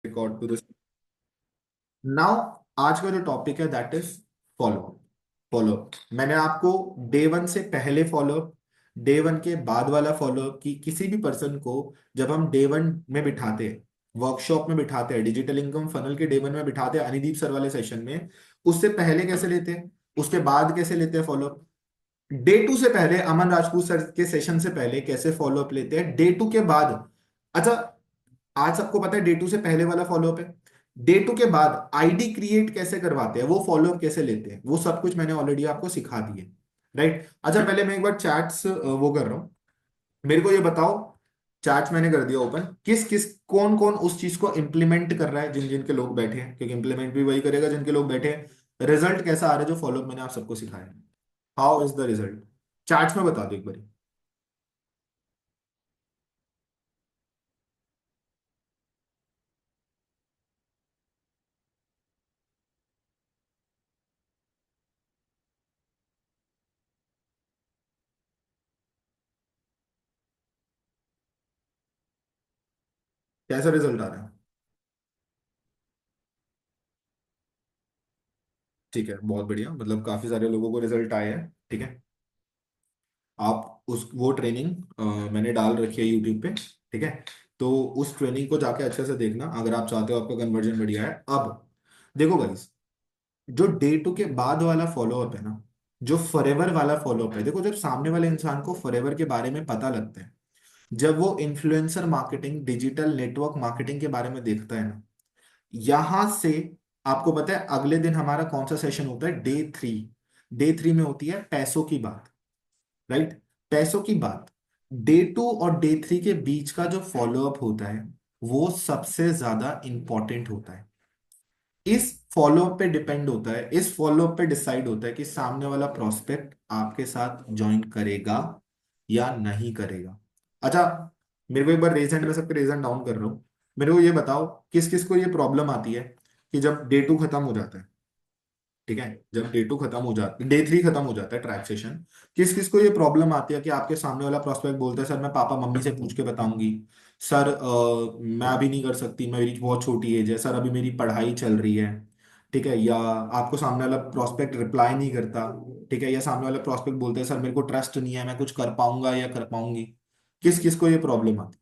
Record to this now. आज का जो टॉपिक है दैट इज फॉलो फॉलो। मैंने आपको डे वन से पहले फॉलो, डे वन के बाद वाला फॉलो की किसी भी पर्सन को जब हम डे वन में बिठाते हैं, वर्कशॉप में बिठाते हैं, डिजिटल इनकम फनल के डे वन में बिठाते हैं अनिदीप सर वाले सेशन में, उससे पहले कैसे लेते हैं, उसके बाद कैसे लेते हैं फॉलो, डे टू से पहले अमन राजपूत सर के सेशन से पहले कैसे फॉलो अप लेते हैं, डे टू के बाद। अच्छा, आज सबको पता है डे टू से पहले वाला फॉलोअप है, डे टू के बाद आईडी क्रिएट कैसे करवाते हैं, वो फॉलोअप कैसे लेते हैं, वो सब कुछ मैंने ऑलरेडी आपको सिखा दिए। राइट। अच्छा, पहले मैं एक बार चैट्स वो कर रहा हूँ, मेरे को ये बताओ, चैट्स मैंने कर दिया ओपन, किस किस कौन कौन उस चीज को इंप्लीमेंट कर रहा है, जिन जिन के लोग बैठे हैं, क्योंकि इंप्लीमेंट भी वही करेगा जिनके लोग बैठे हैं। रिजल्ट कैसा आ रहा है जो फॉलोअप मैंने आप सबको सिखाया है, how is the result, chats में बता दो एक बार। कैसा रिजल्ट आ रहा है? ठीक है, बहुत बढ़िया, मतलब काफी सारे लोगों को रिजल्ट आए हैं। ठीक है, आप उस वो ट्रेनिंग मैंने डाल रखी है यूट्यूब पे। ठीक है, तो उस ट्रेनिंग को जाके अच्छे से देखना अगर आप चाहते हो आपका कन्वर्जन बढ़िया है। अब देखो गाइस, जो डे टू के बाद वाला फॉलोअप है ना, जो फॉरएवर वाला फॉलोअप है, देखो जब सामने वाले इंसान को फॉरएवर के बारे में पता लगता है, जब वो influencer marketing, digital network marketing के बारे में देखता है ना, यहां से आपको पता है अगले दिन हमारा कौन सा सेशन होता है, डे थ्री। डे थ्री में होती है पैसों की बात। राइट, पैसों की बात। डे टू और डे थ्री के बीच का जो फॉलोअप होता है वो सबसे ज्यादा इंपॉर्टेंट होता है। इस फॉलोअप पे डिपेंड होता है, इस फॉलोअप पे डिसाइड होता है कि सामने वाला प्रोस्पेक्ट आपके साथ ज्वाइन करेगा या नहीं करेगा। अच्छा, मेरे को एक बार रेज हैंड में सबके रेज हैंड डाउन कर रहा हूं, मेरे को ये बताओ किस किस को ये प्रॉब्लम आती है कि जब डे टू खत्म हो जाता है, ठीक है, जब डे टू खत्म हो जाता है, डे थ्री खत्म हो जाता है ट्रैक सेशन, किस किस को ये प्रॉब्लम आती है कि आपके सामने वाला प्रोस्पेक्ट बोलता है सर मैं पापा मम्मी से पूछ के बताऊंगी, सर मैं अभी नहीं कर सकती, मेरी बहुत छोटी एज है, सर अभी मेरी पढ़ाई चल रही है। ठीक है, या आपको सामने वाला प्रोस्पेक्ट रिप्लाई नहीं करता। ठीक है, या सामने वाला प्रोस्पेक्ट बोलता है सर मेरे को ट्रस्ट नहीं है, मैं कुछ कर पाऊंगा या कर पाऊंगी। किस किस को ये प्रॉब्लम आती है?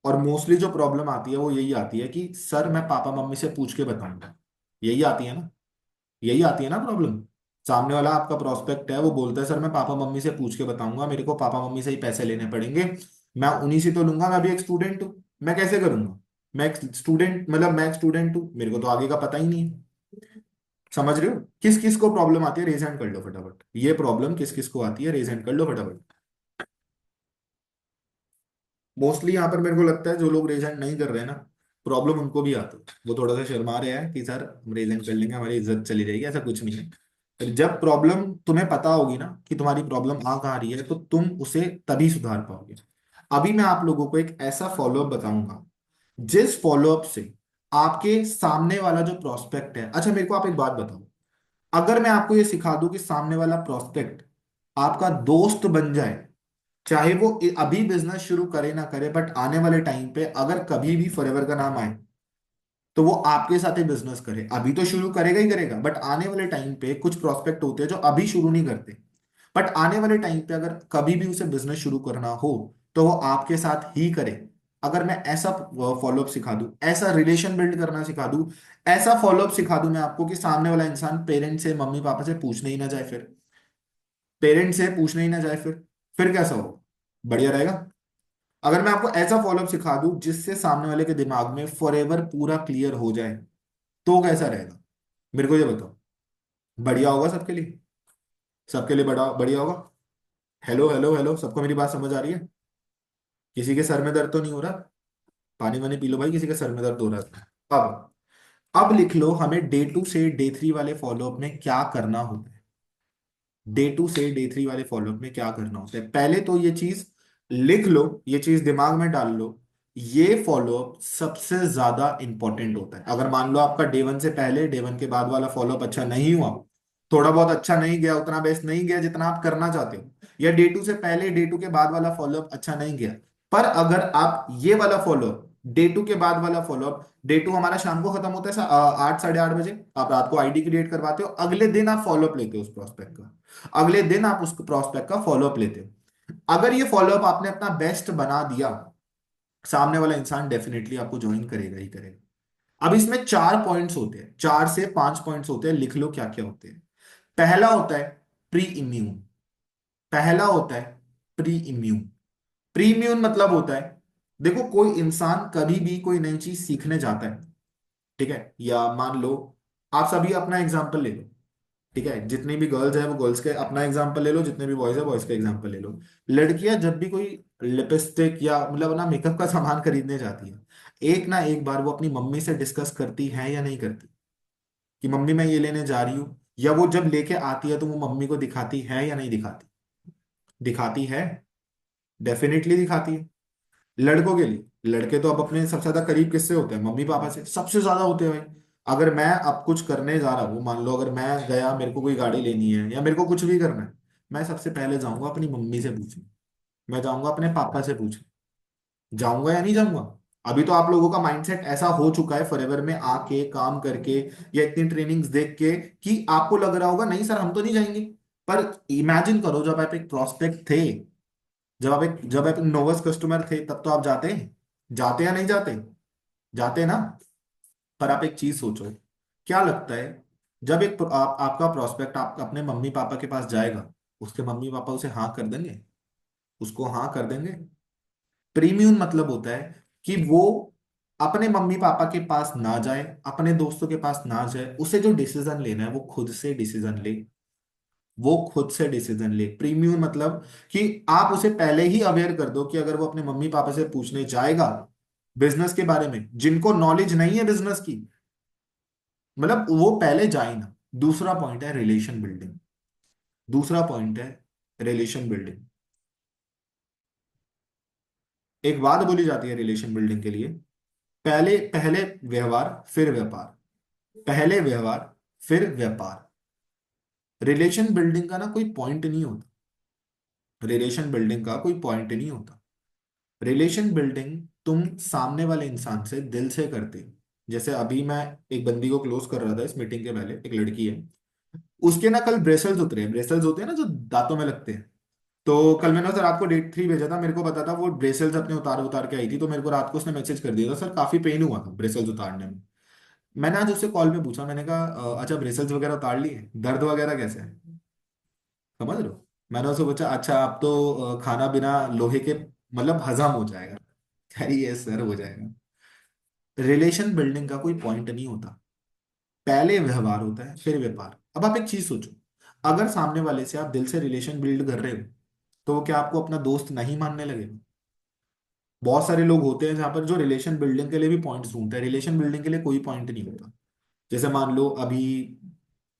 और मोस्टली जो प्रॉब्लम आती है वो यही आती है कि सर मैं पापा मम्मी से पूछ के बताऊंगा। यही आती है ना, यही आती है ना प्रॉब्लम। सामने वाला आपका प्रोस्पेक्ट है, वो बोलता है सर मैं पापा मम्मी से पूछ के बताऊंगा, मेरे को पापा मम्मी से ही पैसे लेने पड़ेंगे, मैं उन्हीं से तो लूंगा, मैं भी एक स्टूडेंट हूँ, मैं कैसे करूंगा, मैं एक स्टूडेंट, मतलब मैं एक स्टूडेंट हूँ, मेरे को तो आगे का पता ही नहीं है। समझ रहे हो किस किस को प्रॉब्लम आती है? रेज हैंड कर लो फटाफट, ये प्रॉब्लम किस किस को आती है, रेज हैंड कर लो फटाफट। मोस्टली यहाँ पर मेरे को लगता है जो लोग रेज हैंड नहीं कर रहे हैं ना, प्रॉब्लम उनको भी आती है, वो थोड़ा सा शर्मा रहे हैं कि सर हम रेज हैंड कर लेंगे हमारी इज्जत चली जाएगी, ऐसा कुछ नहीं है। तो जब प्रॉब्लम तुम्हें पता होगी ना कि तुम्हारी प्रॉब्लम आ कहाँ रही है, तो तुम उसे तभी सुधार पाओगे। अभी मैं आप लोगों को एक ऐसा फॉलोअप बताऊंगा जिस फॉलोअप से आपके सामने वाला जो प्रोस्पेक्ट है, अच्छा मेरे को आप एक बात बताओ, अगर मैं आपको ये सिखा दूं कि सामने वाला प्रोस्पेक्ट आपका दोस्त बन जाए, चाहे वो अभी बिजनेस शुरू करे ना करे, बट आने वाले टाइम पे अगर कभी भी फॉरएवर का नाम आए तो वो आपके साथ ही बिजनेस करे, अभी तो शुरू करेगा ही करेगा, बट आने वाले टाइम पे कुछ प्रोस्पेक्ट होते हैं जो अभी शुरू नहीं करते, बट आने वाले टाइम पे अगर कभी भी उसे बिजनेस शुरू करना हो तो वो आपके साथ ही करे। अगर मैं ऐसा फॉलोअप सिखा दूं, ऐसा रिलेशन बिल्ड करना सिखा दूं, ऐसा फॉलोअप सिखा दूं मैं आपको कि सामने वाला इंसान पेरेंट्स से, मम्मी पापा से पूछने ही ना जाए, फिर पेरेंट्स से पूछने ही ना जाए, फिर कैसा हो, बढ़िया रहेगा। अगर मैं आपको ऐसा फॉलोअप सिखा दूं जिससे सामने वाले के दिमाग में फॉरएवर पूरा क्लियर हो जाए, तो कैसा रहेगा? मेरे को ये बताओ, बढ़िया होगा सबके लिए? सबके लिए बड़ा बढ़िया होगा। हेलो हेलो हेलो, सबको मेरी बात समझ आ रही है? किसी के सर में दर्द तो नहीं हो रहा? पानी वानी पी लो भाई, किसी के सर में दर्द हो रहा है? अब लिख लो हमें डे टू से डे थ्री वाले फॉलोअप में क्या करना होता है। डे टू से डे थ्री वाले फॉलोअप में क्या करना होता है, पहले तो ये चीज लिख लो, ये चीज दिमाग में डाल लो। ये फॉलोअप सबसे ज्यादा इंपॉर्टेंट होता है। अगर मान लो आपका डे वन से पहले, डे वन के बाद वाला फॉलोअप अच्छा नहीं हुआ, थोड़ा बहुत अच्छा नहीं गया, उतना बेस्ट नहीं गया जितना आप करना चाहते हो, या डे टू से पहले डे टू के बाद वाला फॉलोअप अच्छा नहीं गया, पर अगर आप ये वाला फॉलोअप डे टू के बाद वाला फॉलोअप, डे टू हमारा शाम को खत्म होता है 8 साढ़े 8 बजे, आप रात को आईडी क्रिएट करवाते हो, अगले दिन आप फॉलोअप लेते हो उस प्रोस्पेक्ट का, अगले दिन आप उस प्रोस्पेक्ट का फॉलोअप लेते हो। अगर ये फॉलोअप आपने अपना बेस्ट बना दिया, सामने वाला इंसान डेफिनेटली आपको ज्वाइन करेगा ही करेगा। अब इसमें 4 पॉइंट्स होते हैं, 4 से 5 पॉइंट्स होते हैं, लिख लो क्या क्या होते हैं। पहला होता है प्री इम्यून। पहला होता है प्री इम्यून। प्री इम्यून मतलब होता है, देखो कोई इंसान कभी भी कोई नई चीज सीखने जाता है, ठीक है, या मान लो आप सभी अपना एग्जाम्पल ले लो, ठीक है, जितनी भी गर्ल्स है वो गर्ल्स के अपना एग्जाम्पल ले लो, जितने भी बॉयज है बॉयज का एग्जाम्पल ले लो। लड़कियां जब भी कोई लिपस्टिक या मतलब ना मेकअप का सामान खरीदने जाती है, एक ना एक बार वो अपनी मम्मी से डिस्कस करती है या नहीं करती, कि मम्मी मैं ये लेने जा रही हूँ, या वो जब लेके आती है तो वो मम्मी को दिखाती है या नहीं दिखाती? दिखाती है, डेफिनेटली दिखाती है। लड़कों के लिए, लड़के तो अब अपने सबसे ज्यादा करीब किससे होते हैं? मम्मी पापा से सबसे ज्यादा होते हैं भाई। अगर मैं अब कुछ करने जा रहा हूँ, मान लो अगर मैं गया, मेरे को कोई गाड़ी लेनी है या मेरे को कुछ भी करना है, मैं सबसे पहले जाऊंगा अपनी मम्मी से पूछने, मैं जाऊंगा अपने पापा से पूछने, जाऊंगा या नहीं जाऊंगा? अभी तो आप लोगों का माइंडसेट ऐसा हो चुका है फॉरएवर में आके काम करके या इतनी ट्रेनिंग्स देख के, कि आपको लग रहा होगा नहीं सर हम तो नहीं जाएंगे। पर इमेजिन करो जब आप एक प्रोस्पेक्ट थे, जब आप एक नोवस कस्टमर थे, तब तो आप जाते, जाते या नहीं जाते? जाते ना। पर आप एक चीज सोचो, क्या लगता है, जब आपका प्रोस्पेक्ट आप अपने मम्मी पापा के पास जाएगा, उसके मम्मी पापा उसे हाँ कर देंगे? उसको हाँ कर देंगे? प्रीमियम मतलब होता है कि वो अपने मम्मी पापा के पास ना जाए, अपने दोस्तों के पास ना जाए, उसे जो डिसीजन लेना है वो खुद से डिसीजन ले, वो खुद से डिसीजन ले। प्रीमियम मतलब कि आप उसे पहले ही अवेयर कर दो कि अगर वो अपने मम्मी पापा से पूछने जाएगा बिजनेस के बारे में, जिनको नॉलेज नहीं है बिजनेस की, मतलब वो पहले जाए ना। दूसरा पॉइंट है रिलेशन बिल्डिंग। दूसरा पॉइंट है रिलेशन बिल्डिंग। एक बात बोली जाती है रिलेशन बिल्डिंग के लिए, पहले पहले व्यवहार फिर व्यापार, पहले व्यवहार फिर व्यापार। रिलेशन बिल्डिंग का ना कोई पॉइंट नहीं होता, रिलेशन बिल्डिंग का कोई पॉइंट नहीं होता। रिलेशन बिल्डिंग तुम सामने वाले इंसान से दिल से करते हो। जैसे अभी मैं एक बंदी को क्लोज कर रहा था इस मीटिंग के पहले, एक लड़की है, उसके ना कल ब्रेसल्स उतरे हैं, ब्रेसल्स होते हैं ना जो दांतों में लगते हैं। तो कल मैंने सर आपको डेट 3 भेजा था, मेरे को पता था वो ब्रेसल्स अपने उतार उतार के आई थी, तो मेरे को रात को उसने मैसेज कर दिया था सर काफी पेन हुआ था ब्रेसल्स उतारने में। मैंने आज उससे कॉल पे पूछा, मैंने कहा अच्छा ब्रेसल्स वगैरह उतार लिए, दर्द वगैरह कैसे है?" समझ रहे हो? मैंने उससे पूछा अच्छा अब तो खाना बिना लोहे के मतलब हजम हो जाएगा? कह रही है सर हो जाएगा। रिलेशन बिल्डिंग का कोई पॉइंट नहीं होता, पहले व्यवहार होता है फिर व्यापार। अब आप एक चीज सोचो, अगर सामने वाले से आप दिल से रिलेशन बिल्ड कर रहे हो, तो वो क्या आपको अपना दोस्त नहीं मानने लगेगा? बहुत सारे लोग होते हैं जहां पर जो रिलेशन बिल्डिंग के लिए भी पॉइंट्स ढूंढते हैं, रिलेशन बिल्डिंग के लिए कोई पॉइंट नहीं होता। जैसे मान लो अभी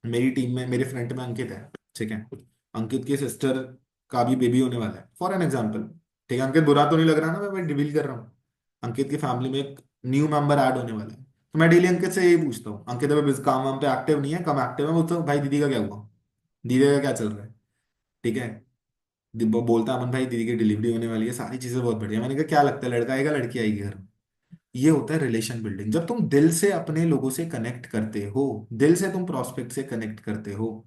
मेरी टीम में मेरे फ्रंट में अंकित है, ठीक है, अंकित की सिस्टर का भी बेबी होने वाला है फॉर एन एग्जाम्पल, ठीक है, अंकित बुरा तो नहीं लग रहा ना, मैं रिवील कर रहा हूँ, अंकित की फैमिली में एक न्यू मेंबर ऐड होने वाला है। तो मैं डेली अंकित से यही पूछता हूँ, अंकित अभी काम वाम पे एक्टिव नहीं है, कम एक्टिव है? पूछता हूँ भाई दीदी का क्या हुआ, दीदी का क्या चल रहा है, ठीक है, बोलता है अमन भाई दीदी की डिलीवरी होने वाली है, सारी चीजें बहुत बढ़िया। मैंने कहा क्या लगता है लड़का आएगा लड़की आएगी घर में? ये होता है रिलेशन बिल्डिंग, जब तुम दिल से अपने लोगों से कनेक्ट करते हो, दिल से तुम प्रोस्पेक्ट से कनेक्ट करते हो।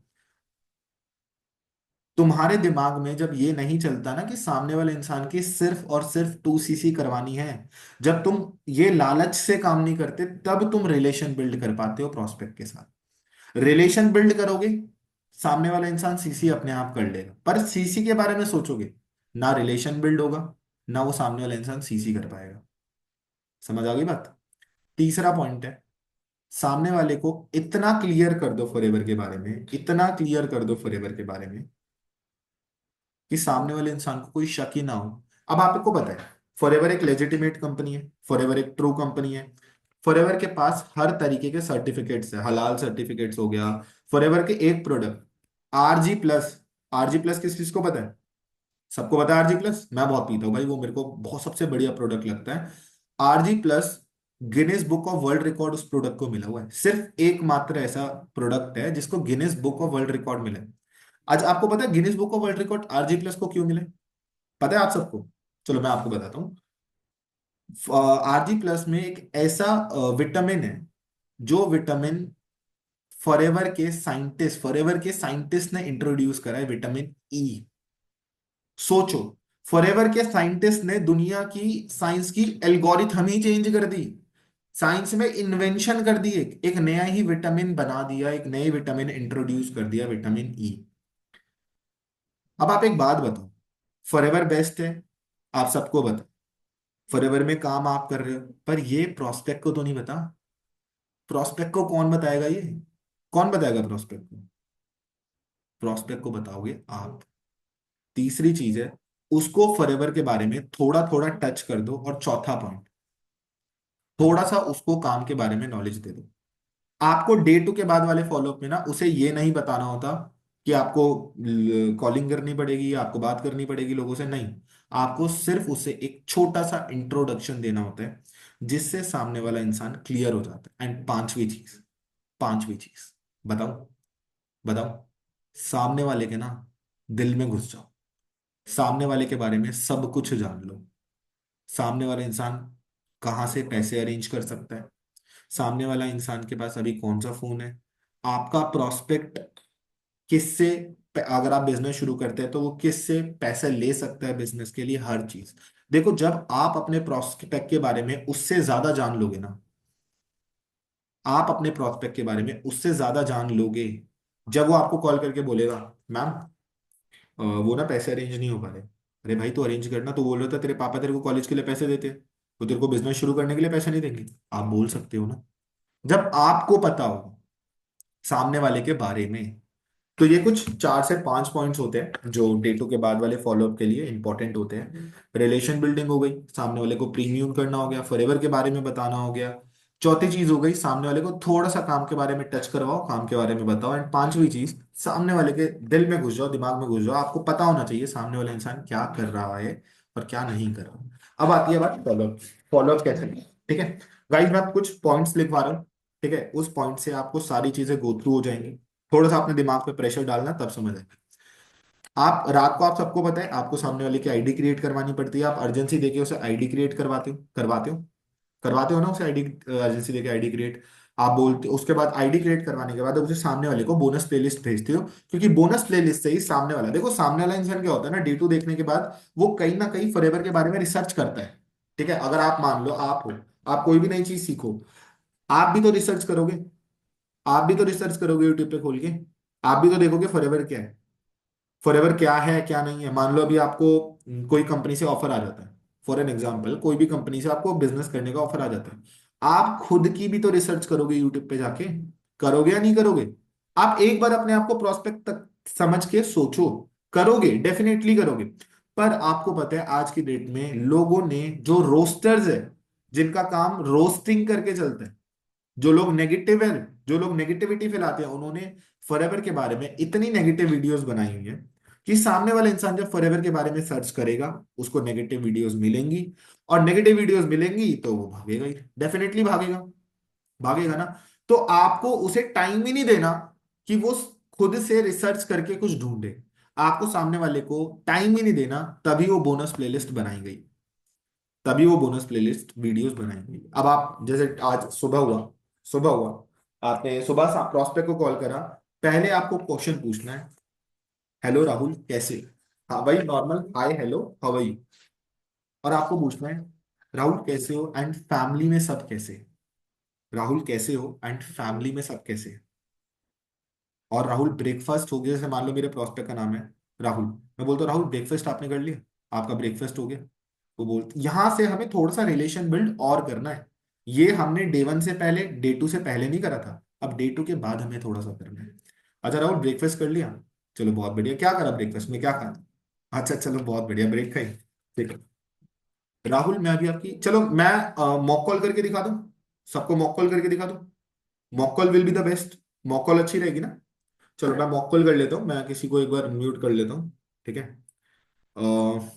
तुम्हारे दिमाग में जब ये नहीं चलता ना कि सामने वाले इंसान की सिर्फ और सिर्फ 2cc करवानी है, जब तुम ये लालच से काम नहीं करते, तब तुम रिलेशन बिल्ड कर पाते हो प्रोस्पेक्ट के साथ। रिलेशन बिल्ड करोगे, सामने वाला इंसान सीसी अपने आप कर लेगा, पर सीसी के बारे में सोचोगे, ना रिलेशन बिल्ड होगा, ना वो सामने वाला इंसान सीसी कर पाएगा। समझ आ गई बात? तीसरा पॉइंट है, सामने वाले को इतना क्लियर कर दो फॉरएवर के बारे में, इतना क्लियर कर दो फॉरएवर के बारे में कि सामने वाले इंसान को कोई शक ही ना हो। अब आपको पता है फॉरएवर एक लेजिटिमेट कंपनी है, फॉरएवर एक ट्रू कंपनी है, फॉरएवर के पास हर तरीके के सर्टिफिकेट्स है, हलाल सर्टिफिकेट्स हो गया। फॉरएवर के एक प्रोडक्ट RG+, RG+ किस चीज को पता है? सबको पता है RG+, मैं बहुत पीता हूँ भाई, वो मेरे को बहुत सबसे बढ़िया प्रोडक्ट लगता है। RG+, Guinness book of world record उस प्रोडक्ट को मिला हुआ है, सिर्फ एकमात्र ऐसा प्रोडक्ट है जिसको Guinness book of world record मिला है। आज आपको पता है Guinness book of world record RG+ को क्यों मिले? पता है आप सबको? चलो मैं आपको बताता हूँ। आरजी प्लस में एक ऐसा विटामिन है, जो विटामिन फॉरएवर के साइंटिस्ट ने इंट्रोड्यूस करा है, विटामिन ई। सोचो, फॉरएवर के साइंटिस्ट ने दुनिया की साइंस की एल्गोरिथम ही चेंज कर दी, साइंस में इन्वेंशन कर दी, एक नया ही विटामिन बना दिया, एक नए विटामिन इंट्रोड्यूस कर दिया, विटामिन ई। अब आप एक बात बताओ, फॉरएवर बेस्ट है, आप सबको बता, फॉरएवर में काम आप कर रहे हो, पर ये प्रोस्पेक्ट को तो नहीं बता। प्रोस्पेक्ट को कौन बताएगा ये? कौन बताएगा प्रोस्पेक्ट को? प्रोस्पेक्ट को बताओगे आप। तीसरी चीज है, उसको फॉरएवर के बारे में थोड़ा थोड़ा टच कर दो, और चौथा पॉइंट, थोड़ा सा उसको काम के बारे में नॉलेज दे दो। आपको डे टू के बाद वाले फॉलोअप में ना उसे ये नहीं बताना होता कि आपको कॉलिंग करनी पड़ेगी या आपको बात करनी पड़ेगी लोगों से, नहीं। आपको सिर्फ उसे एक छोटा सा इंट्रोडक्शन देना होता है, जिससे सामने वाला इंसान क्लियर हो जाता है। एंड पांचवी चीज, बताओ, बताओ, सामने वाले के ना दिल में घुस जाओ, सामने वाले के बारे में सब कुछ जान लो। सामने वाला इंसान कहाँ से पैसे अरेंज कर सकता है, सामने वाला इंसान के पास अभी कौन सा फोन है, आपका प्रोस्पेक्ट किससे, अगर आप बिजनेस शुरू करते हैं तो वो किससे पैसे ले सकता है बिजनेस के लिए, हर चीज। देखो, जब आप अपने प्रोस्पेक्ट के बारे में उससे ज्यादा जान लोगे ना, आप अपने प्रोस्पेक्ट के बारे में उससे ज्यादा जान लोगे, जब वो आपको कॉल करके बोलेगा, मैम वो ना पैसे अरेंज नहीं हो पा रहे, अरे भाई तो अरेंज करना, तो बोल रहा था तेरे पापा तेरे को कॉलेज के लिए पैसे देते, वो तेरे को बिजनेस शुरू करने के लिए पैसे नहीं देंगे, आप बोल सकते हो ना, जब आपको पता हो सामने वाले के बारे में। तो ये कुछ 4 से 5 पॉइंट्स होते हैं जो डे टू के बाद वाले फॉलोअप के लिए इंपॉर्टेंट होते हैं। रिलेशन बिल्डिंग हो गई, सामने वाले को प्रीमियम करना हो गया, फॉरएवर के बारे में बताना हो गया। चौथी चीज हो गई, सामने वाले को थोड़ा सा काम के बारे में टच करवाओ, काम के बारे में बताओ। एंड पांचवी चीज, सामने वाले के दिल में घुस जाओ, दिमाग में घुस जाओ, आपको पता होना चाहिए सामने वाला इंसान क्या कर रहा है और क्या नहीं कर रहा। अब आती है बात फॉलोअप। फॉलोअप कैसे करें? ठीक है गाइस, मैं आप कुछ पॉइंट्स लिखवा रहा हूँ, ठीक है, उस पॉइंट से आपको सारी चीजें गो थ्रू हो जाएंगी। थोड़ा सा अपने दिमाग पे प्रेशर डालना, तब समझ आएगा। आप रात को, आप सबको पता है, आपको सामने वाले की आईडी क्रिएट करवानी पड़ती है, आप अर्जेंसी देके उसे आईडी क्रिएट करवाते हो ना उसे आईडी, अर्जेंसी देके आईडी क्रिएट। आप बोलते, उसके बाद आईडी क्रिएट करवाने के बाद आप उसे सामने वाले को बोनस प्लेलिस्ट भेजते हो, क्योंकि बोनस प्लेलिस्ट से ही सामने वाला, देखो सामने वाला इंसान क्या होता है ना, डे टू देखने के बाद वो कहीं ना कहीं फॉरएवर के बारे में रिसर्च करता है। ठीक है, अगर आप मान लो आप हो, आप कोई भी नई चीज सीखो, आप भी तो रिसर्च करोगे, आप भी तो रिसर्च करोगे यूट्यूब पे खोल के, आप भी तो देखोगे फॉरएवर क्या है, फॉरएवर क्या है क्या नहीं है। मान लो अभी आपको कोई कंपनी से ऑफर आ जाता है, फॉर एन एग्जाम्पल कोई भी कंपनी से आपको बिजनेस करने का ऑफर आ जाता है, आप खुद की भी तो रिसर्च करोगे यूट्यूब पे जाके, करोगे या नहीं करोगे? आप एक बार अपने आप को प्रोस्पेक्ट तक समझ के सोचो, करोगे, डेफिनेटली करोगे। पर आपको पता है आज की डेट में लोगों ने, जो रोस्टर्स है, जिनका काम रोस्टिंग करके चलता है, जो लोग नेगेटिव है, जो लोग नेगेटिविटी फैलाते हैं, उन्होंने फॉरएवर के बारे में इतनी नेगेटिव वीडियोस बनाई हुई है कि सामने वाला इंसान जब फॉरएवर के बारे में सर्च करेगा, उसको नेगेटिव वीडियोस मिलेंगी, और नेगेटिव वीडियोस मिलेंगी तो वो भागेगा ही, डेफिनेटली भागेगा, भागेगा ना। तो आपको उसे टाइम ही नहीं देना कि वो खुद से रिसर्च करके कुछ ढूंढे, आपको सामने वाले को टाइम ही नहीं देना, तभी वो बोनस प्लेलिस्ट बनाई गई, तभी वो बोनस प्लेलिस्ट वीडियोस बनाएंगे। अब आप जैसे आज सुबह हुआ, आपने सुबह प्रोस्पेक्ट को कॉल करा, पहले आपको क्वेश्चन पूछना है, हेलो राहुल कैसे, हाँ भाई normal hi hello how are you, और आपको पूछना है राहुल कैसे हो एंड फैमिली में सब कैसे हैं? राहुल कैसे हो एंड फैमिली में सब कैसे हैं? और राहुल ब्रेकफास्ट हो गया, जैसे मान लो मेरे प्रोस्पेक्ट का नाम है राहुल, मैं बोलता हूँ राहुल ब्रेकफास्ट आपने कर लिया, आपका ब्रेकफास्ट हो गया, वो बोलते, यहां से हमें थोड़ा सा रिलेशन बिल्ड और करना है। ये हमने डे 1 से पहले, डे 2 से पहले नहीं करा था, अब डे 2 के बाद हमें थोड़ा सा करना है। अच्छा राहुल ब्रेकफास्ट कर लिया, चलो बहुत बढ़िया, क्या करा ब्रेकफास्ट में, क्या खाया? अच्छा चलो बहुत बढ़िया, ब्रेक खाई, ठीक है। राहुल मैं अभी आपकी, चलो मैं मॉक कॉल करके दिखा दूं, सबको मॉक कॉल करके दिखा दूं, mock call will be the best, mock call अच्छी रहेगी ना। चलो मैं मॉक कॉल कर लेता हूँ, मैं किसी को एक बार म्यूट कर लेता हूँ, ठीक है। अ,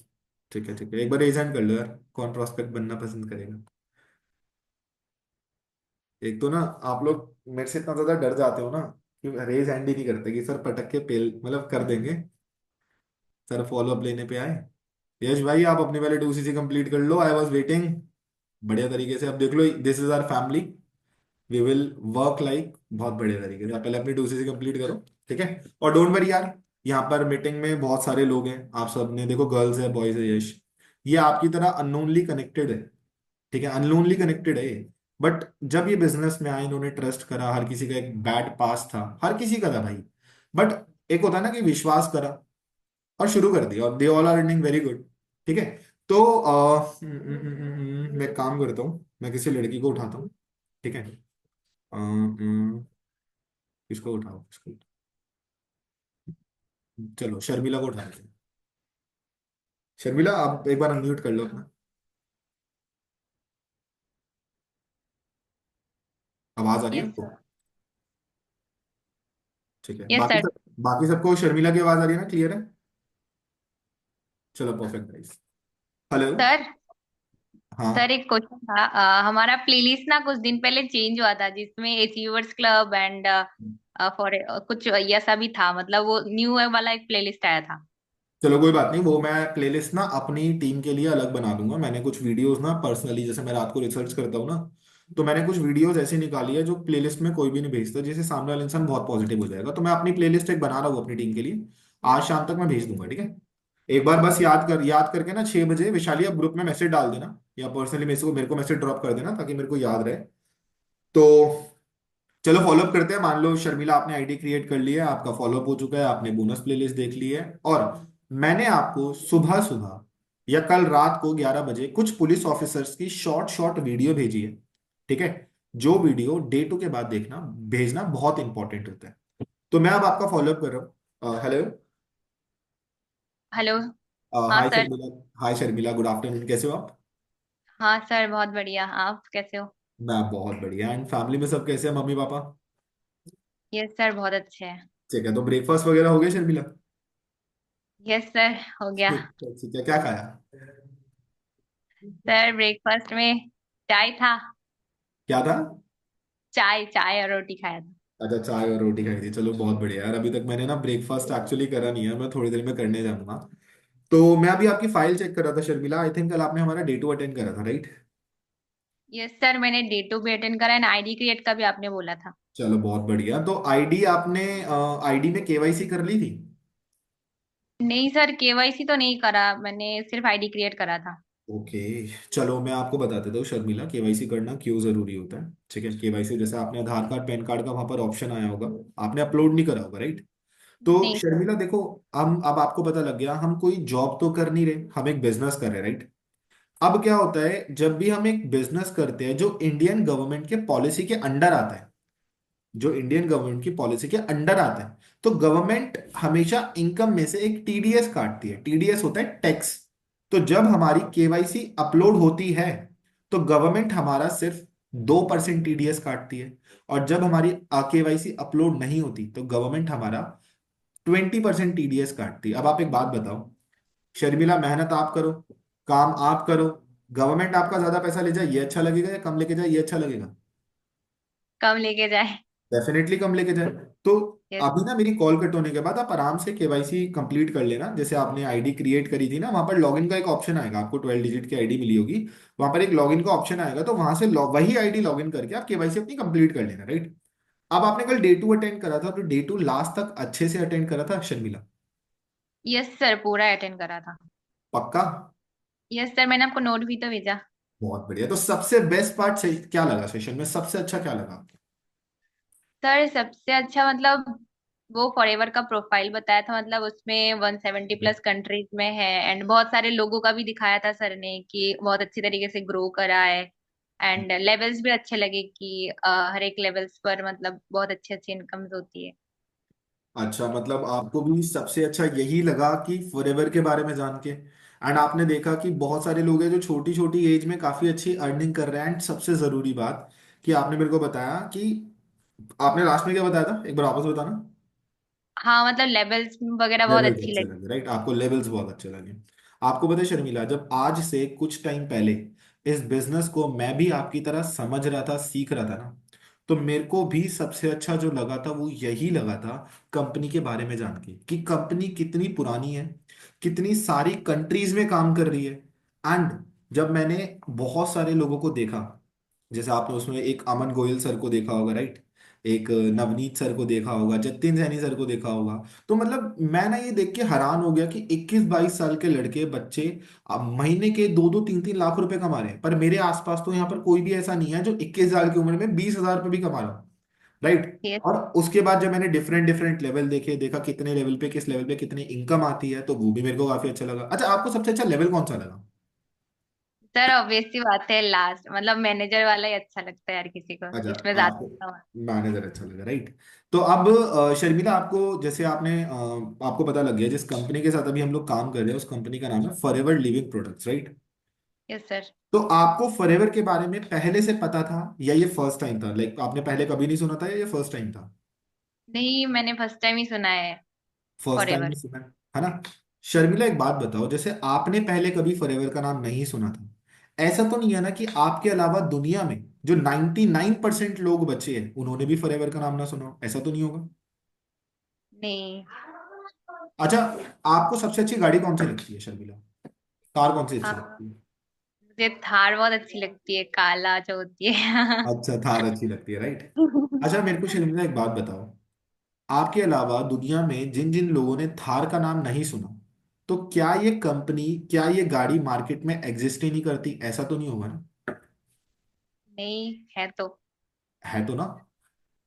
ठीक है ठीक है, एक बार रेज हैंड कर लो यार, कौन प्रोस्पेक्ट बनना पसंद करेगा। एक तो ना आप लोग मेरे से इतना ज्यादा डर जाते हो ना, कि रेज हैंड ही नहीं करते कि सर पटक के पेल मतलब कर देंगे, सर फॉलो अप लेने पे आए। यश भाई आप अपनी वाले 2 CC कंप्लीट कर लो, आई वॉज वेटिंग। बढ़िया तरीके से अब देख लो, this is our family, we will work like, बहुत बढ़िया तरीके से। आप पहले अपनी 2 CC कंप्लीट करो, ठीक है। और डोंट वरी यार, यहाँ पर मीटिंग में बहुत सारे लोग हैं, आप सब ने देखो, गर्ल्स है, बॉयज है, यश, ये आपकी तरह अननोनली कनेक्टेड है, ठीक है, अननोनली कनेक्टेड है ये। बट जब ये बिजनेस में आए, इन्होंने ट्रस्ट करा, हर किसी का एक बैड पास था, हर किसी का था भाई, बट एक होता है ना कि विश्वास करा और शुरू कर दिया, और they all are earning very good, ठीक है। तो मैं एक काम करता हूँ, मैं किसी लड़की को उठाता हूँ, ठीक है। किसको उठाओ, किसको, चलो शर्मिला को उठा लेते हैं। शर्मिला, आप एक बार अनम्यूट कर लो अपना, आवाज आ रही है यस आपको? ठीक है, यस बाकी सर। सब, बाकी सबको शर्मिला की आवाज आ रही है ना, क्लियर है? चलो perfect guys. Hello. Sir sir हाँ। एक क्वेश्चन था। हमारा प्लेलिस्ट ना कुछ दिन पहले चेंज हुआ था, जिसमें अचीवर्स क्लब एंड फॉर कुछ ऐसा भी था, मतलब वो न्यू वाला एक प्लेलिस्ट आया था। चलो कोई बात नहीं, वो मैं प्लेलिस्ट ना अपनी टीम के लिए अलग बना दूंगा। मैंने कुछ वीडियोस ना पर्सनली, जैसे मैं रात को रिसर्च करता हूँ ना, तो मैंने कुछ वीडियोस ऐसी निकाली है जो प्लेलिस्ट में कोई भी नहीं भेजता, जिससे सामने वाला इंसान बहुत पॉजिटिव हो जाएगा। तो मैं अपनी प्लेलिस्ट एक बना रहा हूँ अपनी टीम के लिए, आज शाम तक मैं भेज दूंगा, ठीक है। एक बार बस याद करके ना, 6 बजे वैशाली आप ग्रुप में मैसेज डाल देना, या पर्सनली मेरे को मैसेज ड्रॉप कर देना, ताकि मेरे को याद रहे। तो चलो फॉलोअप करते हैं। मान लो शर्मिला, आपने आईडी क्रिएट कर लिया है, आपका फॉलोअप हो चुका है, आपने बोनस प्लेलिस्ट देख ली है, और मैंने आपको सुबह सुबह या कल रात को 11 बजे कुछ पुलिस ऑफिसर्स की शॉर्ट शॉर्ट वीडियो भेजी है, ठीक है। जो वीडियो डे 2 के बाद देखना, भेजना बहुत इंपॉर्टेंट होता है। तो मैं अब आपका फॉलोअप कर रहा हूँ। हेलो। हेलो। हाँ हाय सर। शर्मिला। हाय शर्मिला, गुड आफ्टरनून, कैसे हो आप? हाँ सर, बहुत बढ़िया। आप कैसे हो? मैं बहुत बढ़िया। एंड फैमिली में सब कैसे हैं, मम्मी पापा? यस सर, बहुत अच्छे हैं। ठीक है, तो ब्रेकफास्ट वगैरह हो गया शर्मिला? यस सर, हो गया। ठीक है, क्या खाया? सर ब्रेकफास्ट में चाय था। क्या था? चाय चाय और रोटी खाया था। अच्छा, चाय और रोटी खाई थी, चलो बहुत बढ़िया यार। अभी तक मैंने ना ब्रेकफास्ट एक्चुअली करा नहीं है, मैं थोड़ी देर में करने जाऊंगा। तो मैं अभी आपकी फाइल चेक कर रहा था शर्मिला, आई थिंक कल आपने हमारा डे 2 अटेंड करा था, राइट? यस सर, मैंने डे 2 भी अटेंड करा एंड आईडी क्रिएट का भी आपने बोला था। चलो बहुत बढ़िया। तो आईडी आपने, आईडी में केवाईसी कर ली थी? नहीं सर, केवाईसी तो नहीं करा, मैंने सिर्फ आईडी क्रिएट करा था। ओके। चलो मैं आपको बता देता हूँ शर्मिला, केवाईसी करना क्यों जरूरी होता है, ठीक है। केवाईसी जैसे आपने आधार कार्ड पैन कार्ड का वहां पर ऑप्शन आया होगा, आपने अपलोड नहीं करा होगा, राइट? तो नहीं सर। शर्मिला देखो, हम अब आपको पता लग गया, हम कोई जॉब तो कर नहीं रहे, हम एक बिजनेस कर रहे हैं, राइट? अब क्या होता है, जब भी हम एक बिजनेस करते हैं जो इंडियन गवर्नमेंट के पॉलिसी के अंडर आता है, जो इंडियन गवर्नमेंट की पॉलिसी के अंडर आता है, तो गवर्नमेंट हमेशा इनकम में से एक टीडीएस काटती है। टीडीएस होता है टैक्स। तो जब हमारी केवाईसी अपलोड होती है, तो गवर्नमेंट हमारा सिर्फ 2% टीडीएस काटती है। और जब हमारी केवाईसी अपलोड नहीं होती, तो गवर्नमेंट हमारा 20% टीडीएस काटती है। अब आप एक बात बताओ शर्मिला, मेहनत आप करो, काम आप करो, गवर्नमेंट आपका ज्यादा पैसा ले जाए, ये अच्छा लगेगा, या कम लेके जाए, ये अच्छा लगेगा? कब लेके जाए? डेफिनेटली कम लेके जाए। तो यस। अभी ना मेरी कॉल कट होने के बाद आप आराम से केवाईसी कंप्लीट कर लेना। जैसे आपने आईडी क्रिएट करी थी ना, वहां पर लॉगिन का एक ऑप्शन आएगा, आपको 12 डिजिट की आईडी मिली होगी, वहां पर एक लॉगिन का ऑप्शन आएगा, तो वहां से वही आईडी लॉगिन करके आप केवाईसी अपनी कंप्लीट कर लेना, राइट? अब आपने कल डे 2 अटेंड करा था, तो डे 2 लास्ट तक अच्छे से अटेंड करा था शर्मिला? यस सर, पूरा अटेंड करा था। पक्का? यस सर, मैंने आपको नोट भी तो भेजा। बहुत बढ़िया। तो सबसे बेस्ट पार्ट से क्या लगा, सेशन में सबसे अच्छा क्या लगा? सर सबसे अच्छा मतलब वो फॉरएवर का प्रोफाइल बताया था, मतलब उसमें 170 प्लस कंट्रीज में है एंड बहुत सारे लोगों का भी दिखाया था सर ने कि बहुत अच्छी तरीके से ग्रो करा है। एंड लेवल्स भी अच्छे लगे कि हर एक लेवल्स पर मतलब बहुत अच्छी अच्छी इनकम्स होती है। अच्छा, मतलब आपको भी सबसे अच्छा यही लगा कि फॉरएवर के बारे में जान के, एंड आपने देखा कि बहुत सारे लोग हैं जो छोटी छोटी एज में काफी अच्छी अर्निंग कर रहे हैं। एंड सबसे जरूरी बात कि आपने मेरे को बताया कि, आपने लास्ट में क्या बताया था, एक बार वापस बताना। हाँ मतलब लेवल्स वगैरह बहुत लेवल्स अच्छी अच्छे लगी। लगे, राइट? आपको लेवल्स बहुत अच्छे लगे। आपको पता है शर्मिला, जब आज से कुछ टाइम पहले इस बिजनेस को मैं भी आपकी तरह समझ रहा था, सीख रहा था ना, तो मेरे को भी सबसे अच्छा जो लगा था वो यही लगा था, कंपनी के बारे में जान के, कि कंपनी कितनी पुरानी है, कितनी सारी कंट्रीज में काम कर रही है, एंड जब मैंने बहुत सारे लोगों को देखा, जैसे आपने उसमें एक अमन गोयल सर को देखा होगा, राइट, एक नवनीत सर को देखा होगा, जतिन सैनी सर को देखा होगा, तो मतलब मैं ना ये देख के हैरान हो गया कि 21-22 साल के लड़के बच्चे अब महीने के 2-2 3-3 लाख रुपए कमा रहे हैं। पर मेरे आसपास तो यहाँ पर कोई भी ऐसा नहीं है जो 21 साल की उम्र में 20 हजार रुपये भी कमा रहा, राइट। ये और उसके बाद जब मैंने डिफरेंट डिफरेंट लेवल देखे, देखा कितने लेवल पे, किस लेवल पे कितनी इनकम आती है, तो वो भी मेरे को काफी अच्छा लगा। अच्छा, आपको सबसे अच्छा लेवल कौन सा लगा? सर ऑब्वियस सी बात है, लास्ट मतलब मैनेजर वाला ही अच्छा लगता है यार किसी को, अच्छा, इसमें ज्यादा आपको इनकम। मैनेजर अच्छा लगा, राइट। तो अब शर्मिला, आपको जैसे आपको पता लग गया जिस कंपनी के साथ अभी हम लोग काम कर रहे हैं, उस कंपनी का नाम है forever living products, right. Yes sir. तो आपको फॉरएवर के बारे में पहले से पता था या ये फर्स्ट टाइम था? लाइक आपने पहले कभी नहीं सुना था या ये फर्स्ट टाइम था? नहीं, मैंने फर्स्ट टाइम ही सुना है फर्स्ट फॉर टाइम एवर। ही सुना है ना? शर्मिला, एक बात बताओ, जैसे आपने पहले कभी फॉरएवर का नाम नहीं सुना था, ऐसा तो नहीं है ना कि आपके अलावा दुनिया में जो 99% लोग बचे हैं उन्होंने भी फॉरएवर का नाम ना सुना हो? ऐसा तो नहीं होगा? नहीं। अच्छा, आपको सबसे अच्छी गाड़ी कौन सी लगती है शर्मिला? कार कौन सी अच्छी हाँ, लगती है? मुझे थार बहुत अच्छी लगती है, काला जो होती है। अच्छा, थार अच्छी लगती है, राइट। अच्छा, मेरे को शर्मिला एक बात बताओ, आपके अलावा दुनिया में जिन जिन लोगों ने थार का नाम नहीं सुना, तो क्या ये कंपनी, क्या ये गाड़ी मार्केट में एग्जिस्ट ही नहीं करती? ऐसा तो नहीं होगा ना? नहीं है तो। है तो ना?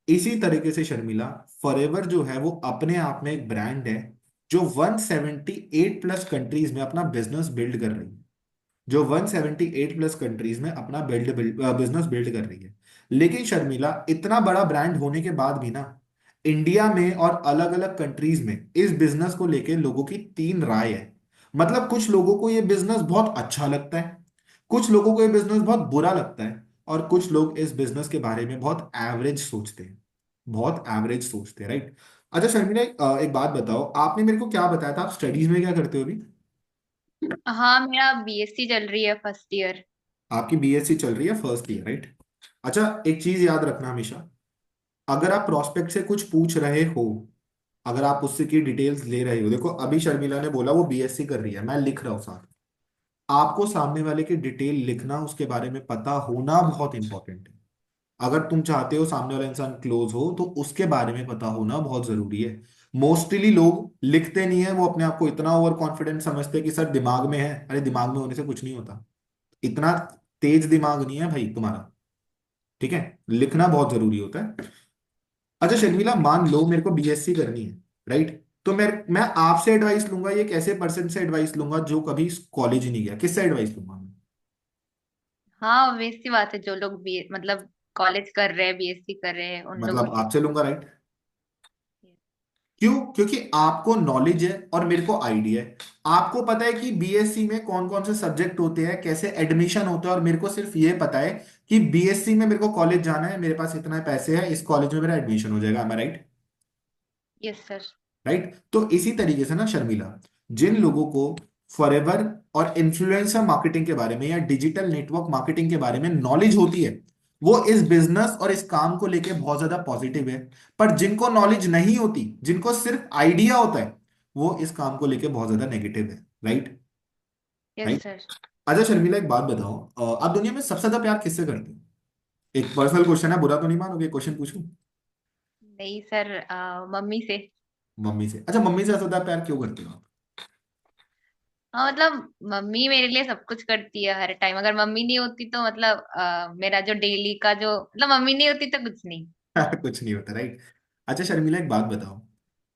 इसी तरीके से शर्मिला, फॉरएवर जो है वो अपने आप में एक ब्रांड है जो 178 प्लस कंट्रीज में अपना बिजनेस बिल्ड कर रही है, जो 178 प्लस कंट्रीज में अपना बिजनेस बिल्ड कर रही है। लेकिन शर्मिला, इतना बड़ा ब्रांड होने के बाद भी ना, इंडिया में और अलग अलग कंट्रीज में इस बिजनेस को लेके लोगों की तीन राय है। मतलब कुछ लोगों को ये बिजनेस बहुत अच्छा लगता है, कुछ लोगों को ये बिजनेस बहुत बुरा लगता है, और कुछ लोग इस बिजनेस के बारे में बहुत एवरेज सोचते हैं, बहुत एवरेज सोचते हैं, राइट। अच्छा शर्मिला, एक बात बताओ, आपने मेरे को क्या बताया था, आप स्टडीज में क्या करते हो अभी? हाँ, मेरा बीएससी चल रही है, फर्स्ट ईयर। आपकी बीएससी चल रही है, फर्स्ट ईयर, राइट। अच्छा, एक चीज याद रखना हमेशा, अगर आप प्रोस्पेक्ट से कुछ पूछ रहे हो, अगर आप उससे की डिटेल्स ले रहे हो, देखो अभी शर्मिला ने बोला वो बीएससी कर रही है, मैं लिख रहा हूँ साथ, आपको सामने वाले की डिटेल लिखना, उसके बारे में पता होना बहुत इंपॉर्टेंट है। अगर तुम चाहते हो सामने वाला इंसान क्लोज हो, तो उसके बारे में पता होना बहुत जरूरी है। मोस्टली लोग लिखते नहीं है, वो अपने आप को इतना ओवर कॉन्फिडेंट समझते हैं कि सर दिमाग में है। अरे दिमाग में होने से कुछ नहीं होता, इतना तेज दिमाग नहीं है भाई तुम्हारा, ठीक है। लिखना बहुत जरूरी होता है। अच्छा शर्मिला, मान लो मेरे को बीएससी करनी है, राइट, तो मैं आपसे एडवाइस लूंगा, ये कैसे पर्सन से एडवाइस लूंगा जो कभी कॉलेज ही नहीं गया, किससे एडवाइस लूंगा मैं? हाँ, ऑब्वियस सी बात है, जो लोग बी मतलब कॉलेज कर रहे हैं, बीएससी कर रहे हैं, उन लोगों मतलब से। आपसे लूंगा, राइट। क्यों? क्योंकि आपको नॉलेज है और मेरे को आइडिया है। आपको पता है कि बीएससी में कौन कौन से सब्जेक्ट होते हैं, कैसे एडमिशन होता है, और मेरे को सिर्फ ये पता है कि बीएससी में मेरे को कॉलेज जाना है, मेरे पास इतना पैसे है, इस कॉलेज में मेरा एडमिशन हो जाएगा, राइट। Yes sir. राइट, तो इसी तरीके से ना शर्मिला, जिन लोगों को फॉरएवर और इन्फ्लुएंसर मार्केटिंग के बारे में या डिजिटल नेटवर्क मार्केटिंग के बारे में नॉलेज होती है, वो इस बिजनेस और इस काम को लेके बहुत ज्यादा पॉजिटिव है। पर जिनको नॉलेज नहीं होती, जिनको सिर्फ आइडिया होता है, वो इस काम को लेके बहुत ज्यादा नेगेटिव है, राइट। Yes right. सर। अच्छा शर्मिला, एक बात बताओ, आप दुनिया में सबसे ज्यादा प्यार किससे करते हो? एक पर्सनल क्वेश्चन है, बुरा तो नहीं मानोगे क्वेश्चन पूछूं? नहीं सर, मम्मी से। मम्मी से? अच्छा, मम्मी से ज्यादा प्यार क्यों करते हो आप? हाँ मतलब, मम्मी मेरे लिए सब कुछ करती है हर टाइम। अगर मम्मी नहीं होती तो मतलब मेरा जो डेली का जो मतलब, मम्मी नहीं होती तो कुछ नहीं। कुछ नहीं होता, राइट। अच्छा शर्मिला, एक बात बताओ,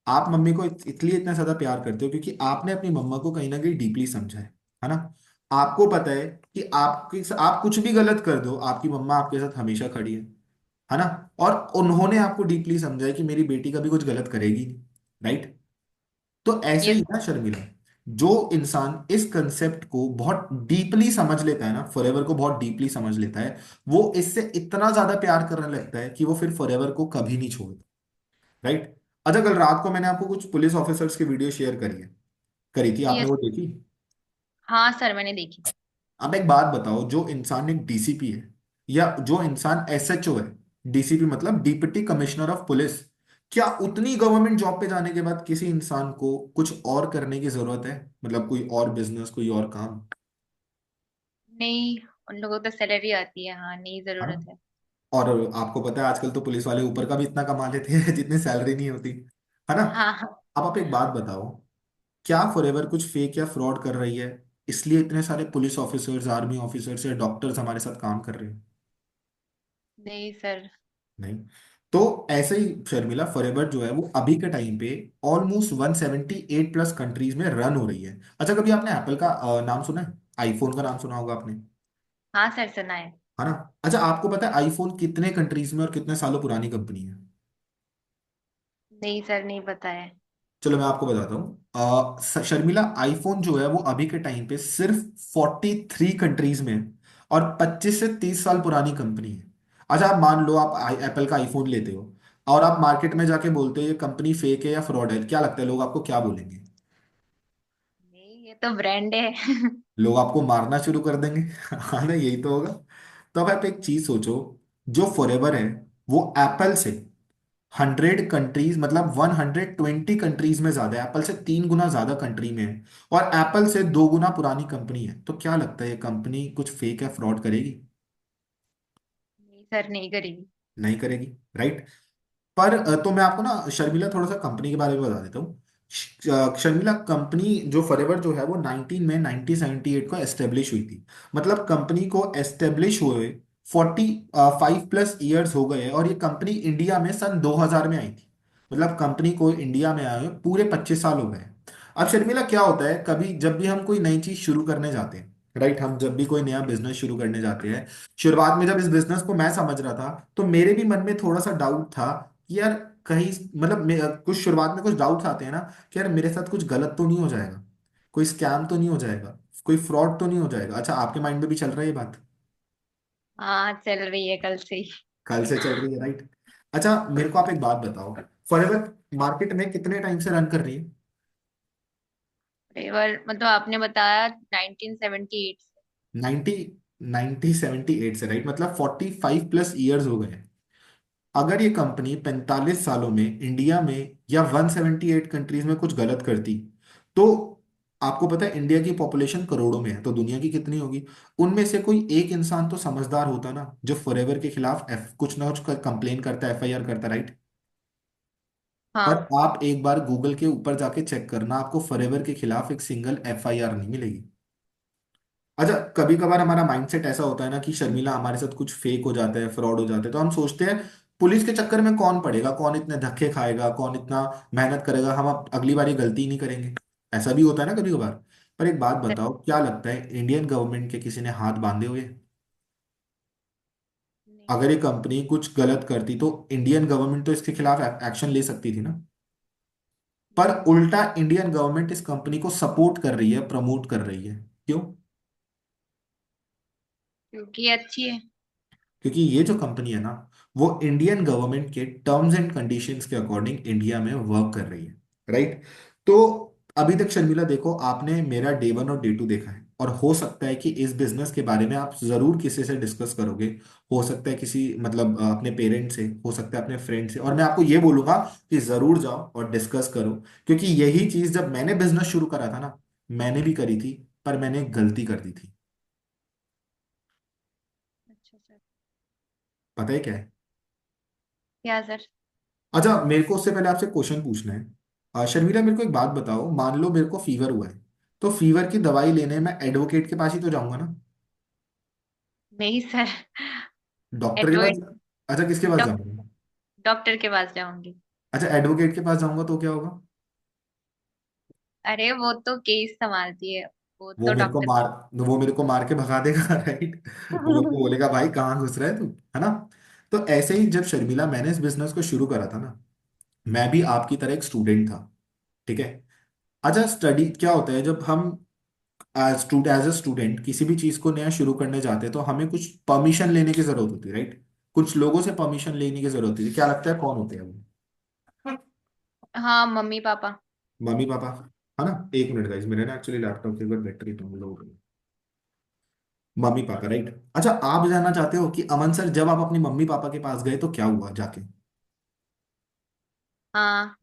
आप मम्मी को इसलिए इतना ज्यादा प्यार करते हो क्योंकि आपने अपनी मम्मा को कहीं ना कहीं डीपली समझा है ना? आपको पता है कि आप कुछ भी गलत कर दो, आपकी मम्मा आपके साथ हमेशा खड़ी है ना? और उन्होंने आपको डीपली समझा है कि मेरी बेटी कभी कुछ गलत करेगी नहीं, राइट। तो ऐसे ही यस। ना शर्मिला, जो इंसान इस कंसेप्ट को बहुत डीपली समझ लेता है ना, फॉरएवर को बहुत डीपली समझ लेता है, वो इससे इतना ज्यादा प्यार करने लगता है कि वो फिर फॉरएवर को कभी नहीं छोड़ता, राइट। अच्छा, कल रात को मैंने आपको कुछ पुलिस ऑफिसर्स की वीडियो शेयर करी थी, आपने यस। वो देखी? हाँ सर, मैंने देखी। अब एक बात बताओ, जो इंसान एक डीसीपी है या जो इंसान एसएचओ है, डीसीपी मतलब डिप्टी कमिश्नर ऑफ पुलिस, क्या उतनी गवर्नमेंट जॉब पे जाने के बाद किसी इंसान को कुछ और करने की जरूरत है? मतलब कोई और बिजनेस, कोई और काम? नहीं, उन लोगों को तो सैलरी आती है, हाँ, नहीं है जरूरत ना। है। और आपको पता है आजकल तो पुलिस वाले ऊपर का भी इतना कमा लेते हैं जितनी सैलरी नहीं होती, है ना। हाँ हाँ। अब आप एक बात बताओ, क्या फॉरएवर कुछ फेक या फ्रॉड कर रही है, इसलिए इतने सारे पुलिस ऑफिसर्स, आर्मी ऑफिसर्स या डॉक्टर्स हमारे साथ काम कर रहे हैं? नहीं सर। नहीं। तो ऐसे ही शर्मिला, फॉरएवर जो है वो अभी के टाइम पे ऑलमोस्ट 178 प्लस कंट्रीज में रन हो रही है। अच्छा, कभी आपने एप्पल का नाम सुना है? आईफोन का नाम सुना होगा आपने, हाँ सर, सुना है। है ना। अच्छा, आपको पता है आईफोन कितने कंट्रीज में और कितने सालों पुरानी कंपनी है? नहीं सर, नहीं पता है। चलो मैं आपको बताता हूँ, शर्मिला, आईफोन जो है वो अभी के टाइम पे सिर्फ 43 कंट्रीज में है, और 25 से 30 साल पुरानी कंपनी है। अच्छा, आप मान लो आप एप्पल का आईफोन लेते हो, और आप मार्केट में जाके बोलते हो ये कंपनी फेक है या फ्रॉड है, क्या लगता है लोग आपको क्या बोलेंगे? नहीं, ये तो ब्रांड है। लोग आपको मारना शुरू कर देंगे। हाँ ना, यही तो होगा। तो अब आप एक चीज सोचो, जो फॉरएवर है वो एप्पल से 100 कंट्रीज, मतलब 120 कंट्रीज में ज्यादा है, एप्पल से 3 गुना ज्यादा कंट्री में है, और एप्पल से 2 गुना पुरानी कंपनी है। तो क्या लगता है ये कंपनी कुछ फेक या फ्रॉड करेगी? नहीं सर, नहीं करेगी। नहीं करेगी, राइट। पर तो मैं आपको ना शर्मिला थोड़ा सा कंपनी के बारे में बता देता हूँ। शर्मिला, कंपनी जो फॉरएवर जो है वो 19 में 1978 को एस्टेब्लिश हुई थी। मतलब कंपनी को एस्टेब्लिश हुए 45 प्लस ईयर्स हो गए हैं, और ये कंपनी इंडिया में सन 2000 में आई थी। मतलब कंपनी को इंडिया में आए हुए पूरे 25 साल हो गए हैं। अब शर्मिला क्या होता है, कभी जब भी हम कोई नई चीज शुरू करने जाते हैं, राइट, हम जब भी कोई नया बिजनेस शुरू करने जाते हैं, शुरुआत में जब इस बिजनेस को मैं समझ रहा था तो मेरे भी मन में थोड़ा सा डाउट था कि यार कहीं, मतलब कुछ शुरुआत में कुछ डाउट्स आते हैं ना, कि यार मेरे साथ कुछ गलत तो नहीं हो जाएगा, कोई स्कैम तो नहीं हो जाएगा, कोई फ्रॉड तो नहीं हो जाएगा। अच्छा, आपके माइंड में भी चल रहा है ये बात? हाँ, चल रही है कल से ही। कल से चल रही है, राइट। अच्छा, मेरे को आप एक बात बताओ, फॉरएवर मार्केट में कितने टाइम से रन कर रही है? फ्लेवर मतलब आपने बताया 1978 से। 90 1978 से, राइट, मतलब 45 प्लस ईयर्स हो गए हैं। अगर ये कंपनी 45 सालों में इंडिया में या 178 कंट्रीज में कुछ गलत करती, तो आपको पता है इंडिया की पॉपुलेशन करोड़ों में है, तो दुनिया की कितनी होगी? उनमें से कोई एक इंसान तो समझदार होता ना, जो फॉरएवर के खिलाफ कुछ ना कुछ कंप्लेन करता, एफआईआर करता, राइट। पर हाँ आप एक बार गूगल के ऊपर जाके चेक करना, आपको फॉरएवर के खिलाफ एक सिंगल एफआईआर नहीं मिलेगी। अच्छा, कभी कभार हमारा माइंडसेट ऐसा होता है ना कि शर्मिला हमारे साथ कुछ फेक हो जाता है, फ्रॉड हो जाता है, तो हम सोचते हैं पुलिस के चक्कर में कौन पड़ेगा, कौन इतने धक्के खाएगा, कौन इतना मेहनत करेगा, हम अब अगली बार ये गलती नहीं करेंगे। ऐसा भी होता है ना कभी कभार। पर एक बात सर। बताओ, क्या लगता है इंडियन गवर्नमेंट के किसी ने हाथ बांधे हुए? नहीं अगर ये सर। कंपनी कुछ गलत करती तो इंडियन गवर्नमेंट तो इसके खिलाफ एक्शन ले सकती थी ना। पर हम्म। उल्टा इंडियन गवर्नमेंट इस कंपनी को सपोर्ट कर रही है, प्रमोट कर रही है। क्यों? क्योंकि ये अच्छी है। क्योंकि ये जो कंपनी है ना, वो इंडियन गवर्नमेंट के टर्म्स एंड कंडीशंस के अकॉर्डिंग इंडिया में वर्क कर रही है, राइट। तो अभी तक शर्मिला देखो, आपने मेरा डे 1 और डे 2 देखा है, और हो सकता है कि इस बिजनेस के बारे में आप जरूर किसी से डिस्कस करोगे। हो सकता है किसी, मतलब अपने पेरेंट से, हो सकता है अपने फ्रेंड से, और मैं आपको ये बोलूंगा कि जरूर जाओ और डिस्कस करो। क्योंकि यही चीज जब मैंने बिजनेस शुरू करा था ना, मैंने भी करी थी, पर मैंने एक गलती कर दी थी। अच्छा सर। पता है क्या है? क्या सर? अच्छा, मेरे को उससे पहले आपसे क्वेश्चन पूछना है। शर्मिला, मेरे को एक बात बताओ, मान लो मेरे को फीवर हुआ है, तो फीवर की दवाई लेने मैं एडवोकेट के पास ही तो जाऊंगा ना? नहीं सर। डॉक्टर के एडवर्ड। पास? अच्छा, किसके पास डॉक, जाऊंगा? डॉक्टर के पास जाऊंगी। अच्छा, एडवोकेट के पास जाऊंगा तो क्या होगा? अरे वो तो केस संभालती है, वो वो तो मेरे को डॉक्टर। मार वो मेरे को मार के भगा देगा, राइट। वो मेरे को बोलेगा भाई कहाँ घुस रहा है तू, है ना। तो ऐसे ही जब शर्मिला मैंने इस बिजनेस को शुरू करा था ना, मैं भी आपकी तरह एक स्टूडेंट था, ठीक है। अच्छा, स्टडी क्या होता है जब हम एज अ स्टूडेंट किसी भी चीज को नया शुरू करने जाते हैं, तो हमें कुछ परमिशन लेने की जरूरत होती है, राइट। कुछ लोगों से परमिशन लेने की जरूरत होती है, क्या लगता है कौन होते हैं वो? हाँ, मम्मी पापा। मम्मी पापा, है ना। एक मिनट गाइस, मेरे ना एक्चुअली लैपटॉप की बैटरी तो लो हो गई। Mummy papa, right. अच्छा, आप जानना चाहते हो कि अमन सर, जब आप अपनी मम्मी पापा के पास गए तो क्या हुआ जाके? हाँ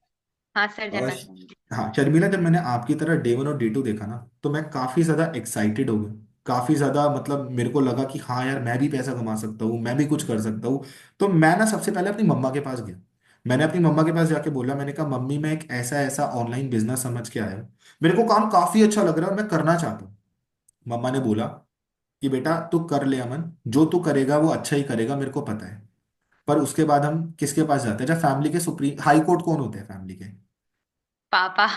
हाँ सर, और जानना चाहूंगी। हाँ शर्मिला, जब मैंने आपकी तरह डे 1 और डे 2 देखा ना, तो मैं काफी ज्यादा एक्साइटेड हो गया। काफी ज्यादा मतलब मेरे को लगा कि हाँ यार मैं भी पैसा कमा सकता हूँ, मैं भी कुछ कर सकता हूँ। तो मैं ना सबसे पहले अपनी मम्मा के पास गया। मैंने अपनी मम्मा के पास जाके बोला, मैंने कहा मम्मी मैं एक ऐसा ऐसा ऑनलाइन बिजनेस समझ के आया हूँ, मेरे को काम काफी अच्छा लग रहा है और मैं करना चाहता हूँ। मम्मा ने बोला कि बेटा तू कर ले अमन, जो तू करेगा वो अच्छा ही करेगा, मेरे को पता है। पर उसके बाद हम किसके पास जाते हैं जब फैमिली के सुप्रीम हाई कोर्ट कौन होते हैं फैमिली के? पापा।